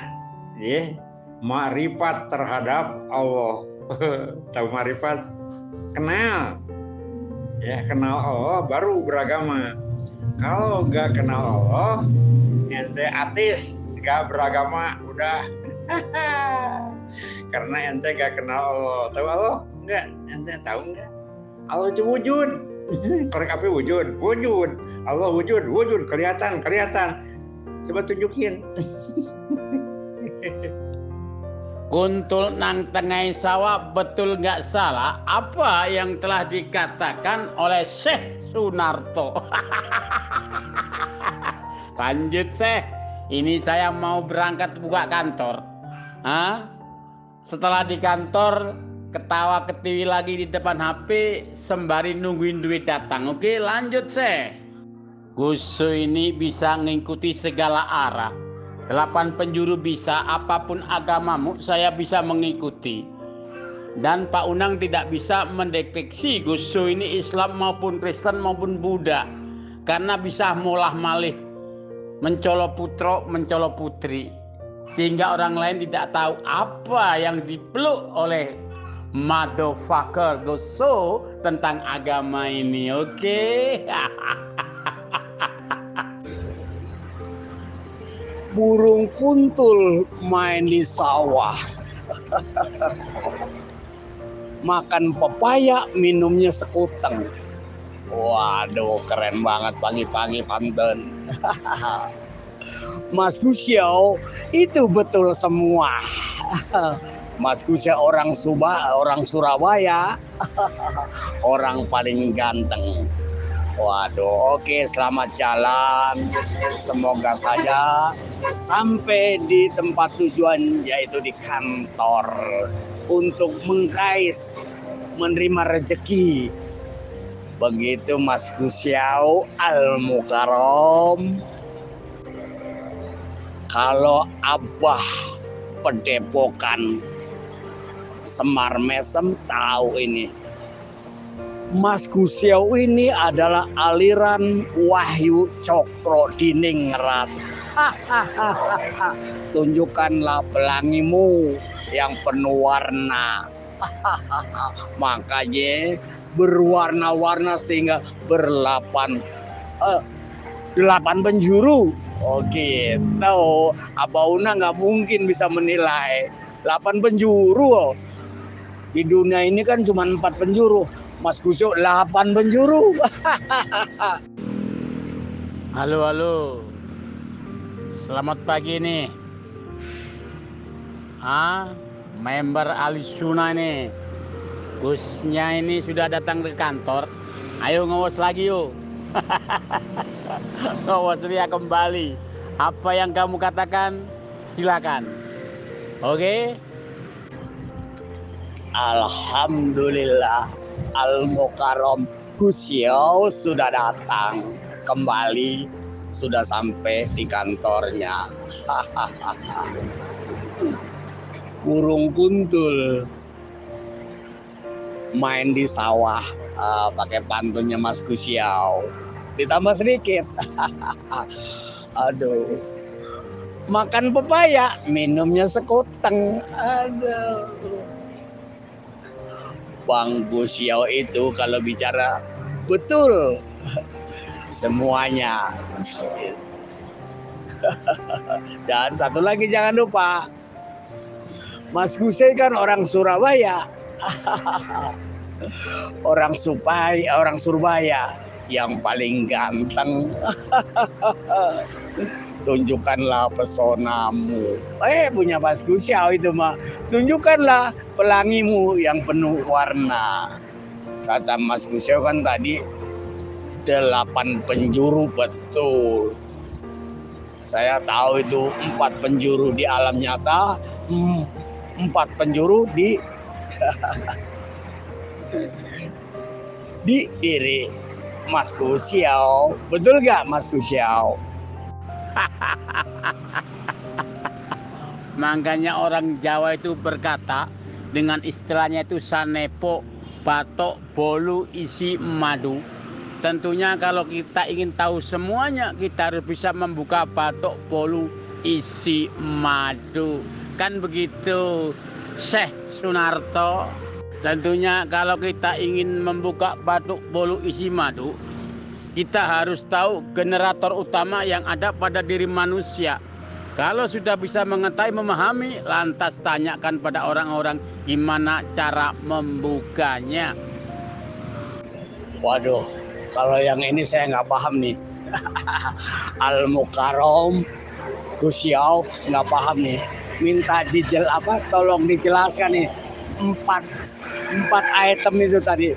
ya. Ma'rifat terhadap Allah. Tahu ma'rifat? Kenal. Ya, kenal Allah baru beragama. Kalau nggak kenal Allah, ente ateis, nggak beragama, udah. Karena ente nggak kenal Allah. Tahu Allah? Nggak? Ente tahu nggak? Allah itu wujud. Korek apa wujud? Wujud. Allah wujud. Kelihatan. Coba tunjukin. Kuntul nang tengah sawah, betul nggak salah apa yang telah dikatakan oleh Syekh Sunarto. Lanjut Syekh, ini saya mau berangkat buka kantor. Setelah di kantor ketawa ketiwi lagi di depan HP sembari nungguin duit datang. Oke, lanjut Syekh. Gusyo ini bisa mengikuti segala arah. 8 penjuru bisa, apapun agamamu saya bisa mengikuti. Dan Pak Unang tidak bisa mendeteksi Gusyo ini Islam maupun Kristen maupun Buddha. Karena bisa molah malih, mencolok putro, mencolok putri. Sehingga orang lain tidak tahu apa yang dipeluk oleh motherfucker Gusyo tentang agama ini. Oke? Burung kuntul main di sawah. Makan pepaya, minumnya sekuteng. Waduh, keren banget pagi-pagi pantun. Mas Gusyo itu betul semua. Mas Gusyo orang Surabaya, orang paling ganteng. Waduh, oke, selamat jalan. Semoga saja sampai di tempat tujuan, yaitu di kantor, untuk mengkais menerima rezeki. Begitu Mas Gusyau Al-Mukarram. Kalau Abah Pedepokan Semar Mesem tahu ini. Mas Gusyau ini adalah aliran Wahyu Cokro Diningrat. Tunjukkanlah pelangimu yang penuh warna. Makanya berwarna-warna sehingga delapan penjuru. Oh gitu. Abah Una nggak mungkin bisa menilai 8 penjuru. Di dunia ini kan cuma 4 penjuru. Mas Gusyau 8 penjuru. Halo. Selamat pagi nih. Member Ali Suna nih. Gusnya ini sudah datang ke kantor. Ayo ngawas lagi yuk. Ngawas dia kembali. Apa yang kamu katakan, silakan. Oke? Alhamdulillah. Al-Mukarram Gusyau sudah datang kembali, sudah sampai di kantornya. Burung kuntul main di sawah, pakai pantunnya Mas Gusyau, ditambah sedikit. Aduh, makan pepaya, minumnya sekuteng. Aduh, Bang Gusyau itu kalau bicara betul semuanya. Dan satu lagi jangan lupa, Mas Gusyau kan orang Surabaya. Orang Surabaya yang paling ganteng. Tunjukkanlah pesonamu. Punya Mas Gusyau itu mah. Tunjukkanlah pelangimu yang penuh warna. Kata Mas Gusyau kan tadi 8 penjuru, betul. Saya tahu itu 4 penjuru di alam nyata, 4 penjuru di diri Mas Gusyau. Betul gak Mas Gusyau? Makanya orang Jawa itu berkata dengan istilahnya itu sanepo, batok, bolu, isi madu. Tentunya kalau kita ingin tahu semuanya, kita harus bisa membuka batok, bolu, isi madu. Kan begitu, Syekh Sunarto. Tentunya kalau kita ingin membuka batok, bolu, isi madu, kita harus tahu generator utama yang ada pada diri manusia. Kalau sudah bisa mengetahui, memahami, lantas tanyakan pada orang-orang gimana cara membukanya. Waduh, kalau yang ini saya nggak paham nih. Al-Mukarram Gusyau nggak paham nih. Minta tolong dijelaskan nih. 4 item itu tadi.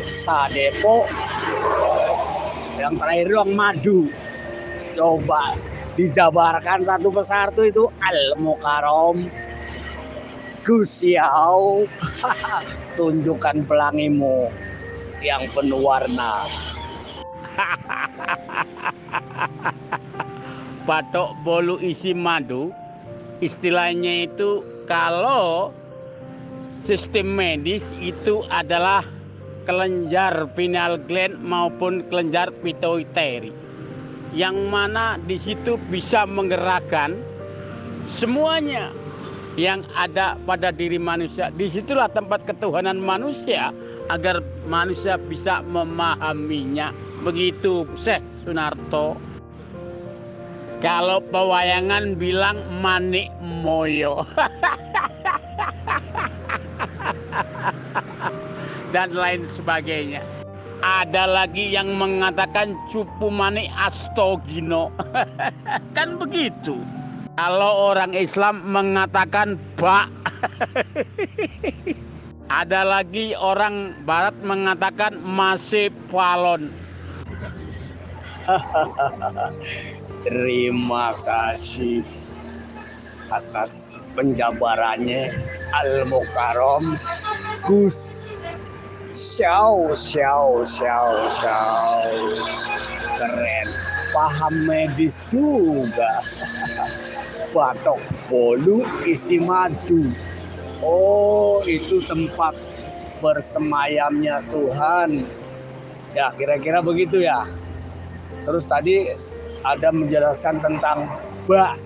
Sadepo, yang terakhir ruang madu. Coba dijabarkan satu persatu itu. Al-Mukarram Gusyau. Tunjukkan pelangimu yang penuh warna. Batok, bolu, isi madu, istilahnya itu kalau sistem medis itu adalah kelenjar pineal gland maupun kelenjar pituitary, yang mana di situ bisa menggerakkan semuanya yang ada pada diri manusia. Disitulah tempat ketuhanan manusia agar manusia bisa memahaminya. Begitu Syekh Sunarto. Kalau pewayangan bilang manik moyo. Dan lain sebagainya. Ada lagi yang mengatakan cupu manik astogino. Kan begitu. Kalau orang Islam mengatakan bak. Ada lagi orang barat mengatakan masih palon. Terima kasih atas penjabarannya Al-Mukarram Gus Xiao. Keren, paham medis juga. Batok bolu isi madu. Oh, itu tempat bersemayamnya Tuhan. Ya, kira-kira begitu ya. Terus tadi ada menjelaskan tentang bak.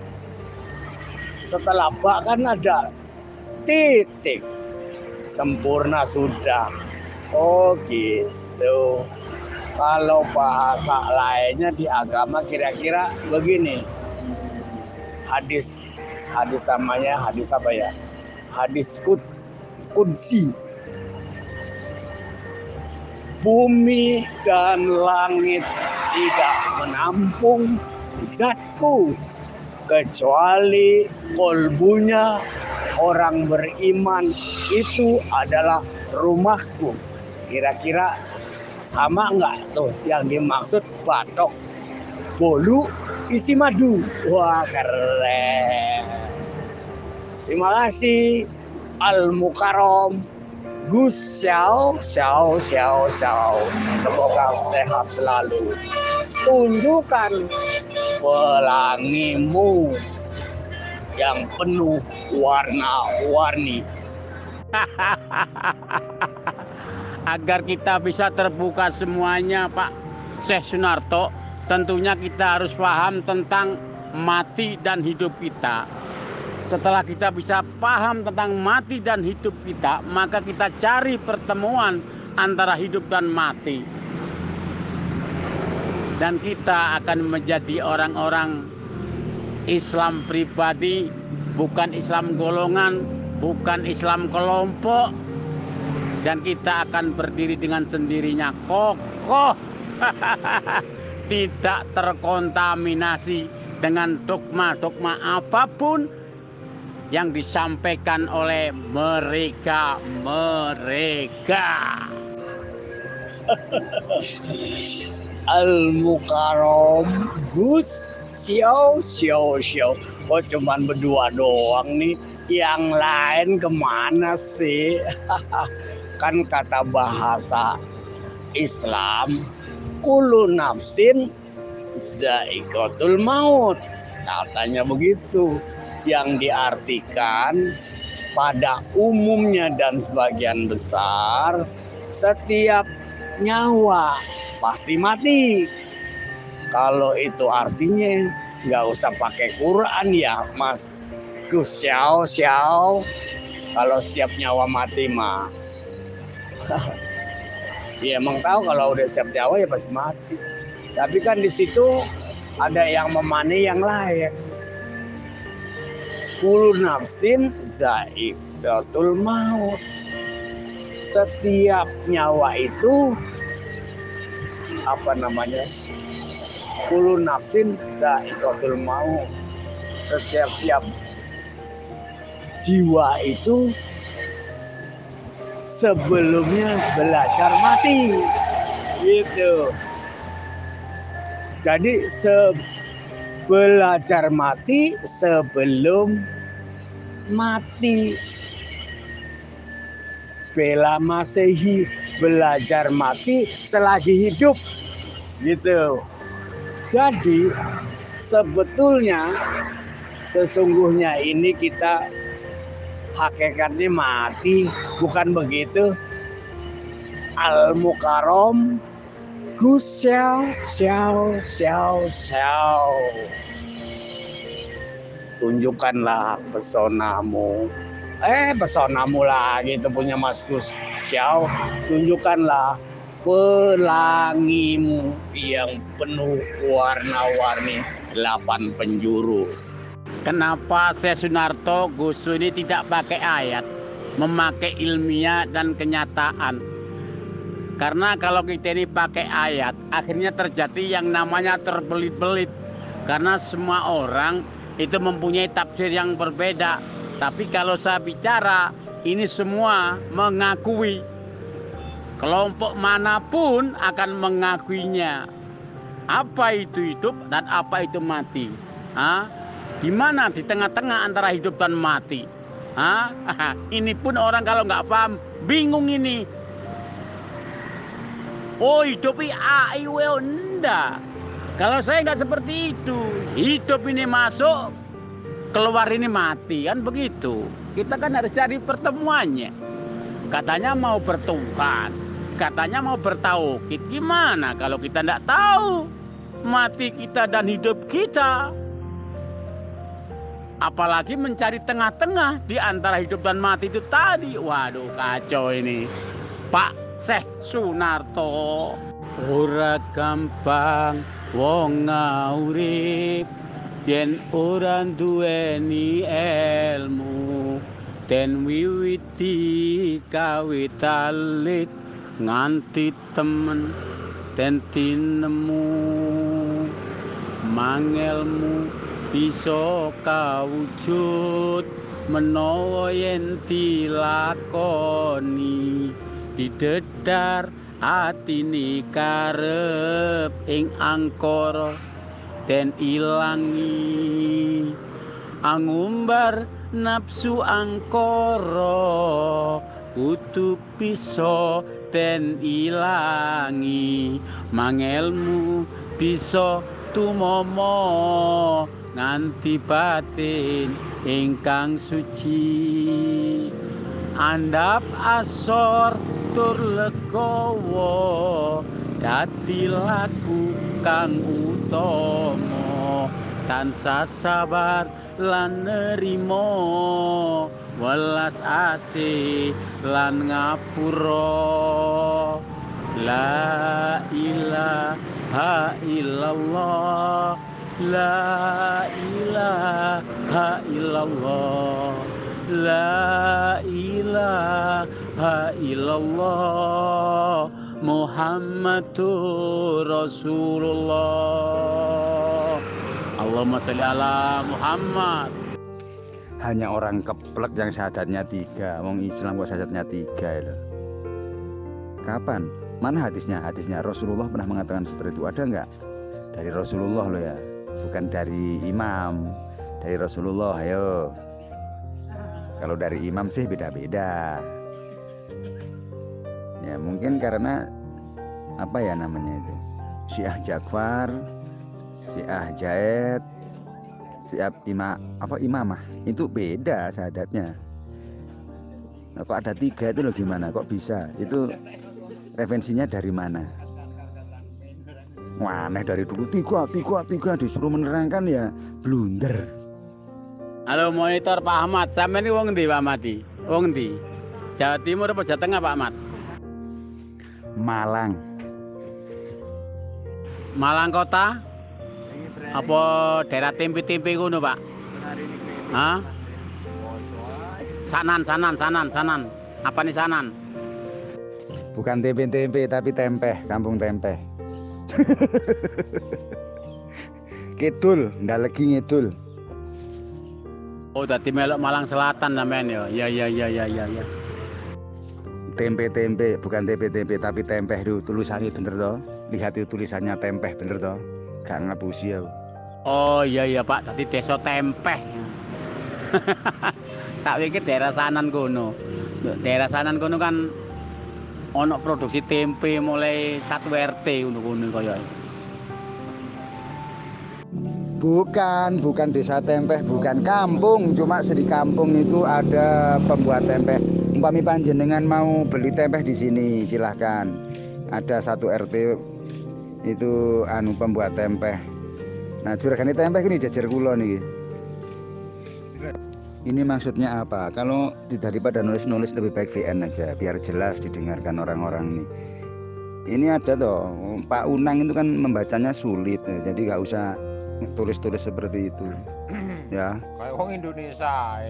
Setelah bak kan ada titik. Sempurna sudah. Oh gitu. Kalau bahasa lainnya di agama kira-kira begini. Hadis namanya hadis apa ya? Hadis Qudsi. Bumi dan langit tidak menampung zatku kecuali kolbunya orang beriman itu adalah rumahku. Kira-kira sama enggak tuh yang dimaksud batok bolu isi madu? Wah, keren. Terima kasih Al-Mukarram Gus Xiao. Semoga sehat selalu. Tunjukkan pelangimu yang penuh warna-warni. Agar kita bisa terbuka semuanya, Pak Syekh Sunarto, tentunya kita harus paham tentang mati dan hidup kita. Setelah kita bisa paham tentang mati dan hidup kita, maka kita cari pertemuan antara hidup dan mati. Dan kita akan menjadi orang-orang Islam pribadi, bukan Islam golongan, bukan Islam kelompok. Dan kita akan berdiri dengan sendirinya kokoh. Tidak terkontaminasi dengan dogma-dogma apapun yang disampaikan oleh mereka. Al-Mukarram Gus Xiao. Oh, cuman berdua doang nih, yang lain kemana sih? Kan kata bahasa Islam, kullu nafsin za'iqatul maut, katanya begitu. Yang diartikan pada umumnya dan sebagian besar setiap nyawa pasti mati. Kalau itu artinya nggak usah pakai Quran ya Mas Gus Xiao. Kalau setiap nyawa mati mah ya emang tahu kalau udah siap nyawa ya pasti mati. Tapi kan di situ ada yang memani yang lain. Kullu nafsin za'iqatul maut. Setiap nyawa itu apa namanya? Kullu nafsin za'iqatul maut. Setiap jiwa itu sebelumnya belajar mati. Gitu. Jadi belajar mati sebelum mati. Bela Masehi, belajar mati selagi hidup. Gitu. Jadi sebetulnya sesungguhnya ini kita hakikatnya mati, bukan begitu? Al-Mukarram Gus Xiao. Tunjukkanlah pesonamu. Pesonamu lagi itu punya Mas Gus Xiao. Tunjukkanlah pelangimu yang penuh warna-warni 8 penjuru. Kenapa Syekh Sunarto Gusu ini tidak pakai ayat, memakai ilmiah dan kenyataan? Karena kalau kita ini pakai ayat, akhirnya terjadi yang namanya terbelit-belit. Karena semua orang itu mempunyai tafsir yang berbeda. Tapi kalau saya bicara ini semua mengakui. Kelompok manapun akan mengakuinya. Apa itu hidup dan apa itu mati. Di mana di tengah-tengah antara hidup dan mati. Ini pun orang kalau nggak paham, bingung ini. Oh hidup ini enggak. Kalau saya nggak seperti itu. Hidup ini masuk, keluar ini mati. Kan begitu. Kita kan harus cari pertemuannya. Katanya mau bertuhan. Katanya mau bertauhid. Gimana kalau kita nggak tahu mati kita dan hidup kita? Apalagi mencari tengah-tengah di antara hidup dan mati itu tadi. Waduh kacau ini. Pak Syekh Sunarto. Ora gampang wong urip yen ora duweni ilmu. Den wiwiti kawitalit nganti temen den tinemu mangelmu bisa kawujud menawa yen dilakoni didedar atine karep ing angkara den ilangi angumbar nafsu angkara kudu bisa den ilangi mangelmu bisa tumomo nganti batin ingkang suci andap asor tur legowo dadi laku kang utama tansah sabar lan nerimo welas asih lan ngapura la ilaha illallah la ilaha illallah la ilaha illallah Muhammadur Rasulullah. Allahumma sholli ala Muhammad. Hanya orang keplek yang syahadatnya 3. Wong Islam kok syahadatnya 3 loh. Kapan? Mana hadisnya? Hadisnya Rasulullah pernah mengatakan seperti itu. Ada nggak? Dari Rasulullah loh ya. Bukan dari imam. Dari Rasulullah, ayo. Kalau dari imam sih beda-beda. Ya mungkin karena apa ya namanya itu? Syiah Ja'far, Syiah Jaid, Syiah imamah itu beda syahadatnya. Nah, kok ada 3 itu loh gimana? Kok bisa? Itu referensinya dari mana? Wah, aneh dari dulu 3 disuruh menerangkan ya blunder. Halo monitor Pak Ahmad, sampeyan iki wong ndi Pak Ahmadi? Wong ndi? Jawa Timur apa Jawa Tengah Pak Ahmad? Malang. Malang kota? Apa daerah tempe-tempe ngono, Pak? Hah? Sanan. Apa nih Sanan? Bukan tempe-tempe tapi tempeh, kampung tempeh. Kidul, ndak legi ngidul. Oh, dadi melok Malang Selatan sampean ya. Ya. Tempe-tempe, bukan tempe-tempe tapi tempeh itu tulisannya bener toh. Lihat itu tulisannya tempeh bener toh. Gak ngapusi ya. Oh iya Pak, tadi desa Tempeh. Tak pikir daerah Sanan kono. Daerah Sanan kono kan ono produksi tempe mulai 1 RT ngono kaya. Bukan desa Tempeh, bukan kampung. Cuma di kampung itu ada pembuat tempeh. Umpami panjenengan mau beli tempeh di sini, silahkan. Ada 1 RT itu pembuat tempeh. Nah, juragane tempeh ini jajar kula niki. Ini maksudnya apa? Kalau daripada nulis-nulis lebih baik VN aja biar jelas didengarkan orang-orang nih. Ini ada toh, Pak Unang itu kan membacanya sulit, jadi nggak usah tulis-tulis seperti itu. Ya. Kayak orang Indonesia.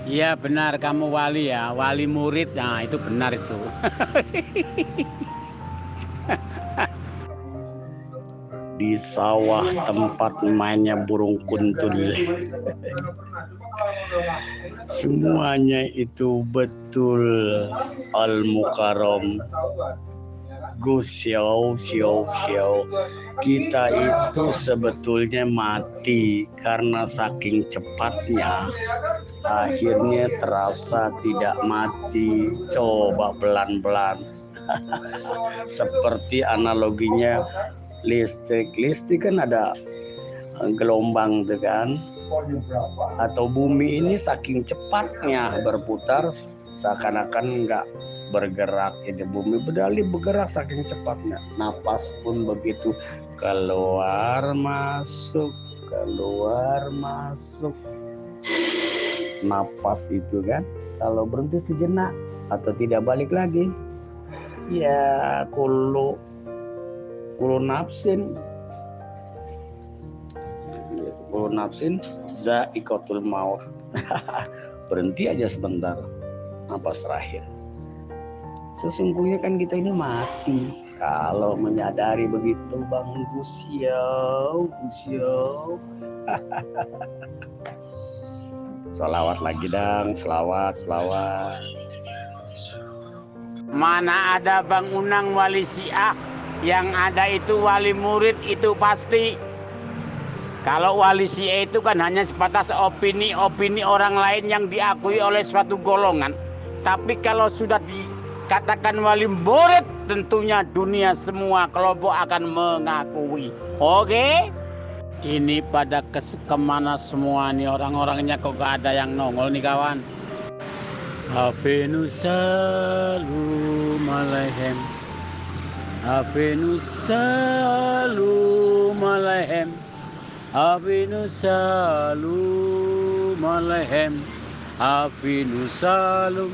Iya benar, kamu wali ya, wali murid. Nah, itu benar itu. Di sawah tempat mainnya burung kuntul. Semuanya itu betul. Al-Mukarram, Gus Xiao. Kita itu sebetulnya mati karena saking cepatnya akhirnya terasa tidak mati. Coba pelan-pelan. Seperti analoginya listrik kan ada gelombang tuh kan, atau bumi ini saking cepatnya berputar seakan-akan nggak bergerak. Ini bumi berdali bergerak saking cepatnya. Napas pun begitu, keluar masuk. Napas itu kan kalau berhenti sejenak atau tidak balik lagi, ya kullu nafsin za'iqatul maut. Berhenti aja sebentar, napas terakhir. Sesungguhnya kan kita ini mati. Kalau menyadari begitu Bang Gusyau. Selawat lagi dang, selawat. Mana ada Bang Unang wali Syiah, yang ada itu wali murid itu pasti. Kalau wali Syiah itu kan hanya sebatas opini orang lain yang diakui oleh suatu golongan. Tapi kalau sudah dikatakan wali murid, tentunya dunia semua kelompok akan mengakui. Oke? Ini pada kemana semua nih orang-orangnya, kok gak ada yang nongol nih kawan. Hafenu salam alaihim, Hafenu salam alaihim, Hafenu salam alaihim, Hafenu salam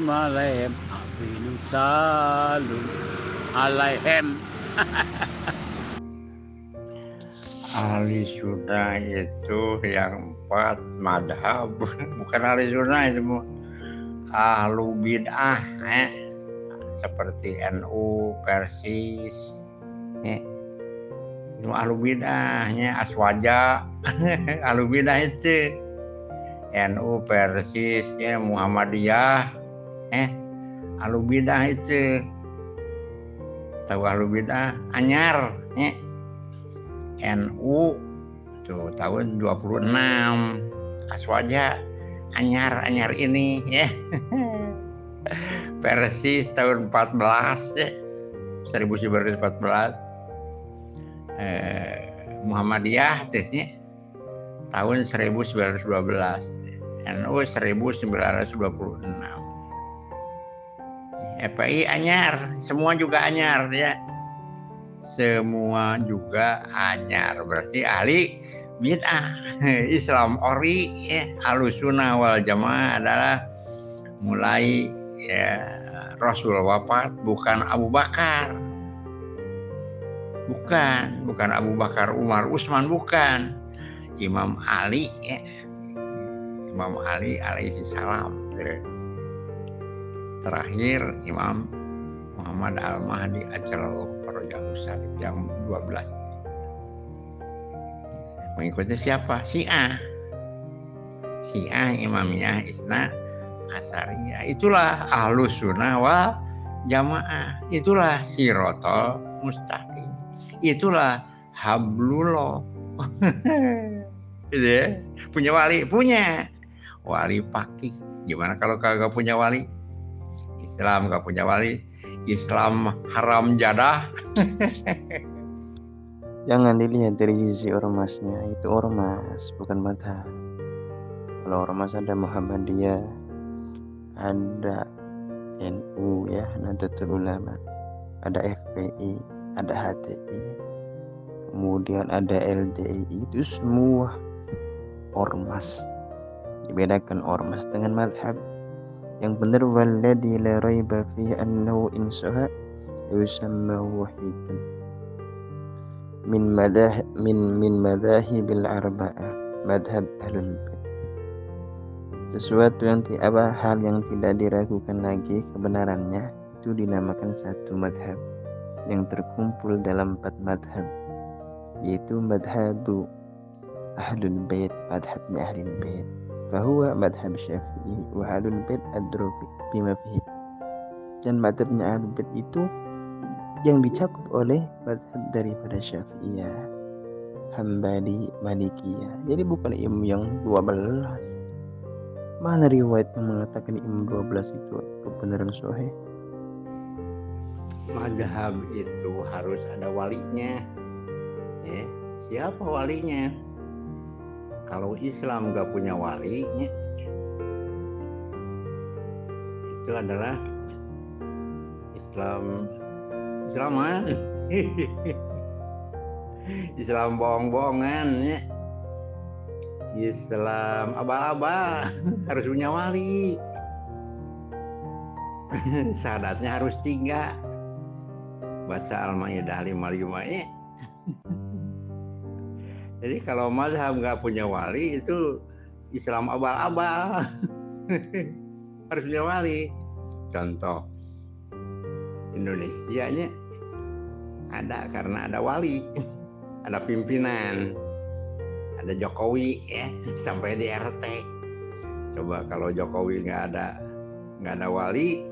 alaihim, Hafenu salam alaihim. Ahli sunnah itu yang 4 madhab, bukan ahli sunnah itu, ahlu bid'ah, seperti NU, Persis, itu ahlu bid'ahnya, Aswaja, ahlu bid'ah itu, NU, Persis, Muhammadiyah, ahlu bid'ah itu, tahu ahlu bid'ah, anyar, NU tuh tahun 26, Aswaja anyar ini ya. Persis tahun 14 ya. 1914. Muhammadiyah tuh ya. Tahun 1912. NU 1926. FPI anyar, semua juga anyar ya. Semua juga anyar, berarti ahli bid'ah. Islam ori ya, Ahlussunnah wal Jamaah adalah mulai ya Rasul wafat bukan Abu Bakar, bukan Abu Bakar, Umar, Utsman, bukan Imam Ali ya. Imam Ali alaihi salam ya. Terakhir Imam Muhammad Al-Mahdi ajalallahu farajahu syarif jam 12. Mengikuti siapa? Syiah Imamiyah Isna Asyariyah. Itulah Ahlus Sunnah wal Jamaah. Itulah Sirotol Mustaqim. Itulah Hablullah. Gitu ya. Punya wali? Punya. Wali Faqih. Gimana kalau kagak punya wali? Islam gak punya wali. Islam haram jadah. Jangan dilihat dari sisi ormasnya, itu ormas bukan madhab. Kalau ormas ada Muhammadiyah, ada NU ya, Nahdlatul Ulama, ada FPI, ada HTI, kemudian ada LDI, itu semua ormas. Dibedakan ormas dengan madhab. Yang benar walladzi la raiba fihi annahu insaha yusamma wahidan min madhahibil arba'ah madhab ahlul bait. Sesuatu yang hal yang tidak diragukan lagi kebenarannya itu dinamakan satu madhab yang terkumpul dalam 4 madhab, yaitu madhabu Ahlul Bait madhabnya Ahlul Bait, fahuwa madhab Syafi'i wa Ahlul Bait adru bima fihi. Dan madhabnya Ahlul Bait itu yang dicakup oleh madhab daripada Syafi'iyah, Hambali, Malikiyah. Jadi bukan imam yang 12. Mana riwayat yang mengatakan imam 12 itu kebenaran sahih? Mazhab itu harus ada walinya. Ya, siapa walinya? Kalau Islam nggak punya walinya, itu adalah Islaman. Islam bohong-bohongan ya. Islam abal-abal. Harus punya wali. Syahadatnya harus 3. Baca Al-Maidah 55 ya. Jadi kalau mazhab nggak punya wali itu Islam abal-abal. Harus punya wali. Contoh Indonesia-nya ada karena ada wali, ada pimpinan, ada Jokowi ya sampai di RT. Coba kalau Jokowi nggak ada wali,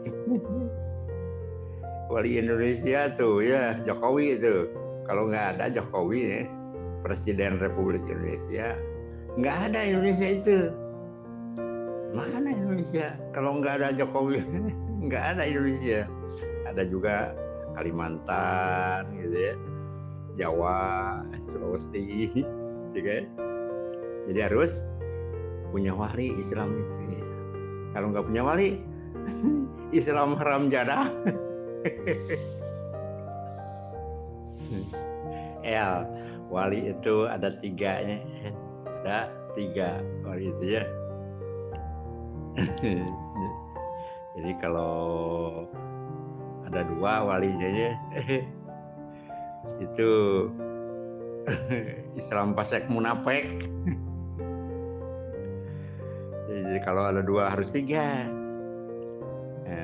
wali Indonesia tuh ya Jokowi itu. Kalau nggak ada Jokowi ya, Presiden Republik Indonesia, nggak ada Indonesia itu. Mana Indonesia kalau nggak ada Jokowi? Nggak ada Indonesia. Ada juga Kalimantan gitu ya, Jawa, Sulawesi, gitu kan? Jadi harus punya wali Islam itu. Ya. Kalau nggak punya wali, Islam haram jadah. Wali itu ada 3-nya, ada 3 wali itu ya. Jadi kalau ada 2 walinya ya, itu Islam fasik munafik. Jadi kalau ada 2 harus 3.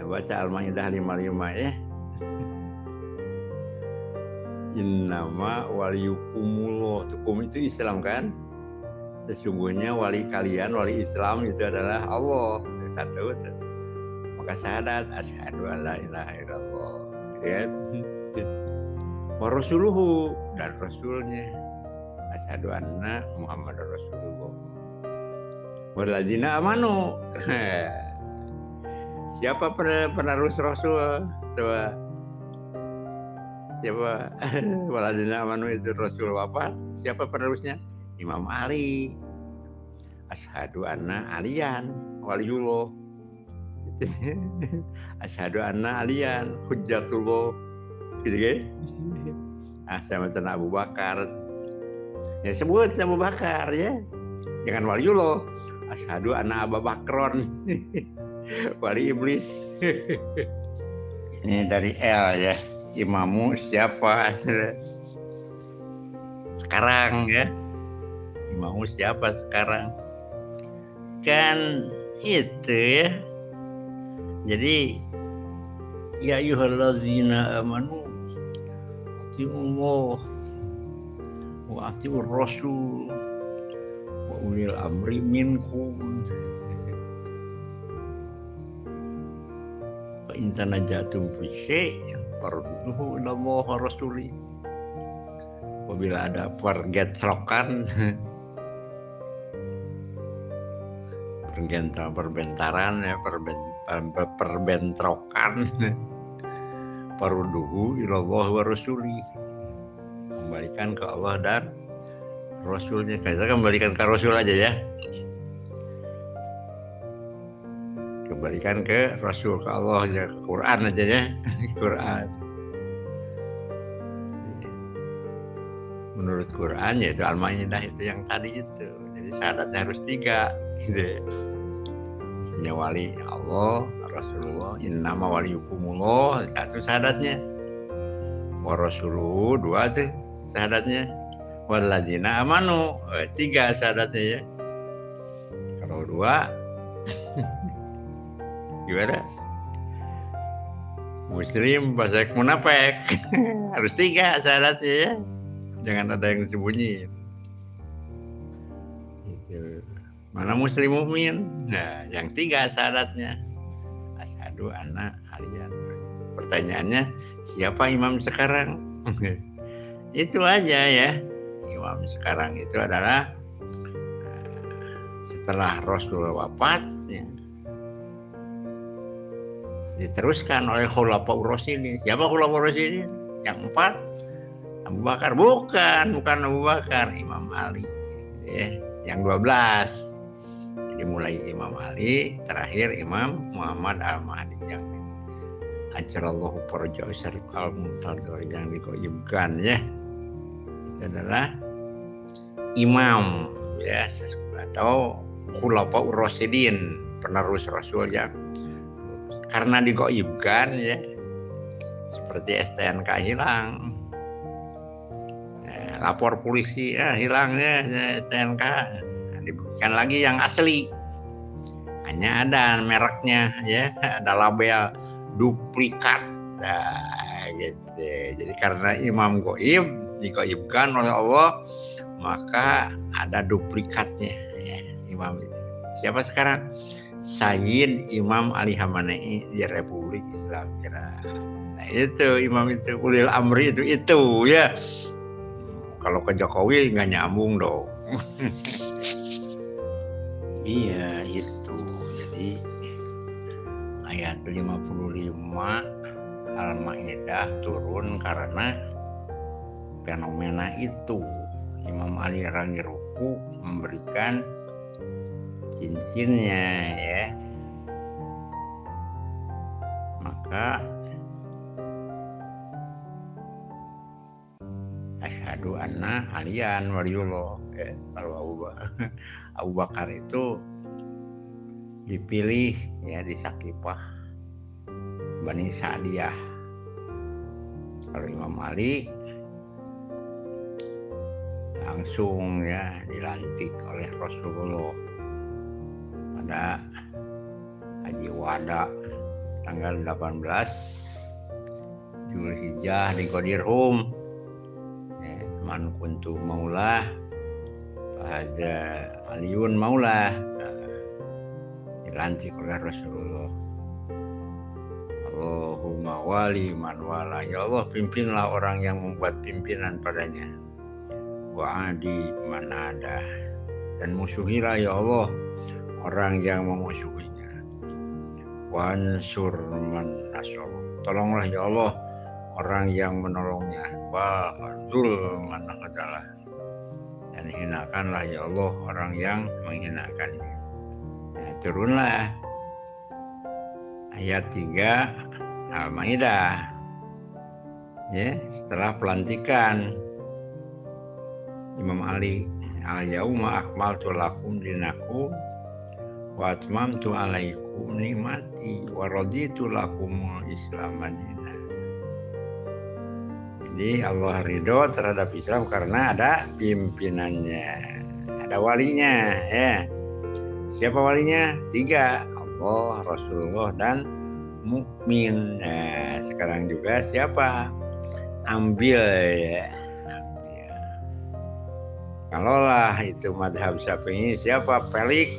Baca Al-Maidah 55 ya. Innama waliyukumullah. Hukum itu Islam kan? Sesungguhnya wali kalian, wali Islam itu adalah Allah. Satu. Maka syahadat asyhadu alla ilaha illallah. Ya. Wa rasuluhu, dan rasulnya. Asyhadu anna Muhammadar Rasulullah. Walladzina amanu. Siapa penerus Rasul? Coba. Siapa? Walladzina amanu itu Rasul apa? Siapa penerusnya? Imam Ali. Asyhadu anna aliyan waliyullah. Asyhadu anna aliyan hujjatullah. Gitu kan? Sama Abu Bakar. Ya sebut Abu Bakar ya. Jangan waliyullah. Asyhadu anna Abu Bakron. Wali iblis. Ini dari L ya. Imamu siapa? Sekarang ya. Imamu siapa sekarang? Kan itu ya. Jadi ya ayyuhallazina amanu atiullah wa atiur rasul wa ulil amri minkum. Fa in tanajatum fi syai'in farudduhu ila Allah wa rasuli. Apabila ada pergetrokan, perbentaran ya, perbentrokan, farudduhu ila Allah wa rasuli. Kembalikan ke Allah dan Rasulnya. Kita kembalikan ke Rasul aja ya. Kembalikan ke Rasul, ke Allah aja, ke Quran aja ya. Quran. Menurut Quran yaitu Al-Maidah itu yang tadi itu. Jadi syaratnya harus 3 gitu. Punya wali Allah, Rasulullah, innama waliyukumullah, 1 syaratnya. Wa rasuluhu 2 tuh syaratnya. Walladzina amanu 3 syaratnya ya. Kalau 2 gimana? Muslim fasik munafik. Harus 3 syaratnya ya. Jangan ada yang sembunyi. Mana muslim mukmin? Nah, yang 3 syaratnya. Asyhadu anna aliyan. Pertanyaannya, siapa imam sekarang? Itu aja ya. Imam sekarang itu adalah setelah Rasulullah wafat, ya, diteruskan oleh Khulafaur Rasyidin. Siapa Khulafaur Rasyidin? Yang 4 Abu Bakar. Bukan Abu Bakar, Imam Ali. Ya, yang 12. Jadi mulai Imam Ali, terakhir Imam Muhammad Al-Mahdi yang ajarallahu farjahu syarif al-muntadhir yang dikoyimkan ya. Itu adalah imam ya, atau Khulafaur Rasyidin, penerus Rasul yang karena digoibkan ya, seperti STNK hilang, lapor polisi ya hilangnya STNK, diberikan lagi yang asli, hanya ada mereknya ya, ada label duplikat, nah, gitu. Jadi karena imam goib digoibkan oleh Allah, maka ada duplikatnya ya, imam itu. Siapa sekarang? Sayyid Imam Ali Khamenei di Republik Islam Iran. Nah itu imam itu, ulil amri itu ya. Kalau ke Jokowi nggak nyambung dong. Iya itu. Jadi ayat 55 Al-Maidah turun karena fenomena itu. Imam Ali Rangi Ruku memberikan cincinnya ya, maka asyhadu anna aliyan waliyullah ya. Kalau Abu Bakar itu dipilih ya di Sakifah Bani Sa'diyah. Kalau Imam Ali langsung ya dilantik oleh Rasulullah pada Haji Wada tanggal 18 Zulhijjah di Qadirhum. Man kuntu maulah fahaja aliyun maulah, dilantik oleh Rasulullah. Allahumma wali man wala, ya Allah pimpinlah orang yang membuat pimpinan padanya. Wa adi man ada, dan musuhilah ya Allah orang yang memusuhinya. Wansur man nasor, tolonglah ya Allah orang yang menolongnya. Wa khadzul man khadalah, dan hinakanlah ya Allah orang yang menghinakannya. Nah, turunlah ayat 3 Al-Maidah ya, setelah pelantikan Imam Ali, al-yauma akmaltu lakum dinakum wa atmamtu alaikum nikmati wa raditu lakumul Islam madinah. Jadi Allah ridho terhadap Islam karena ada pimpinannya, ada walinya ya. Siapa walinya? 3, Allah, Rasulullah, dan mukmin. Nah, sekarang juga siapa? Ambil ya. Kalaulah itu madhab Syafi'i, siapa? Pelik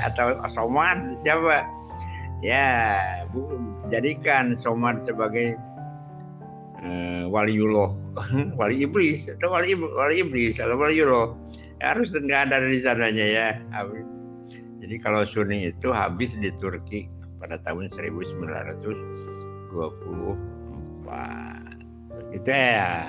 atau Somad, siapa? Ya, jadikan Somad sebagai waliullah, wali iblis atau wali iblis. Kalau waliullah ya harus nggak ada di sananya ya. Jadi kalau Sunni itu habis di Turki pada tahun 1924. Itu ya.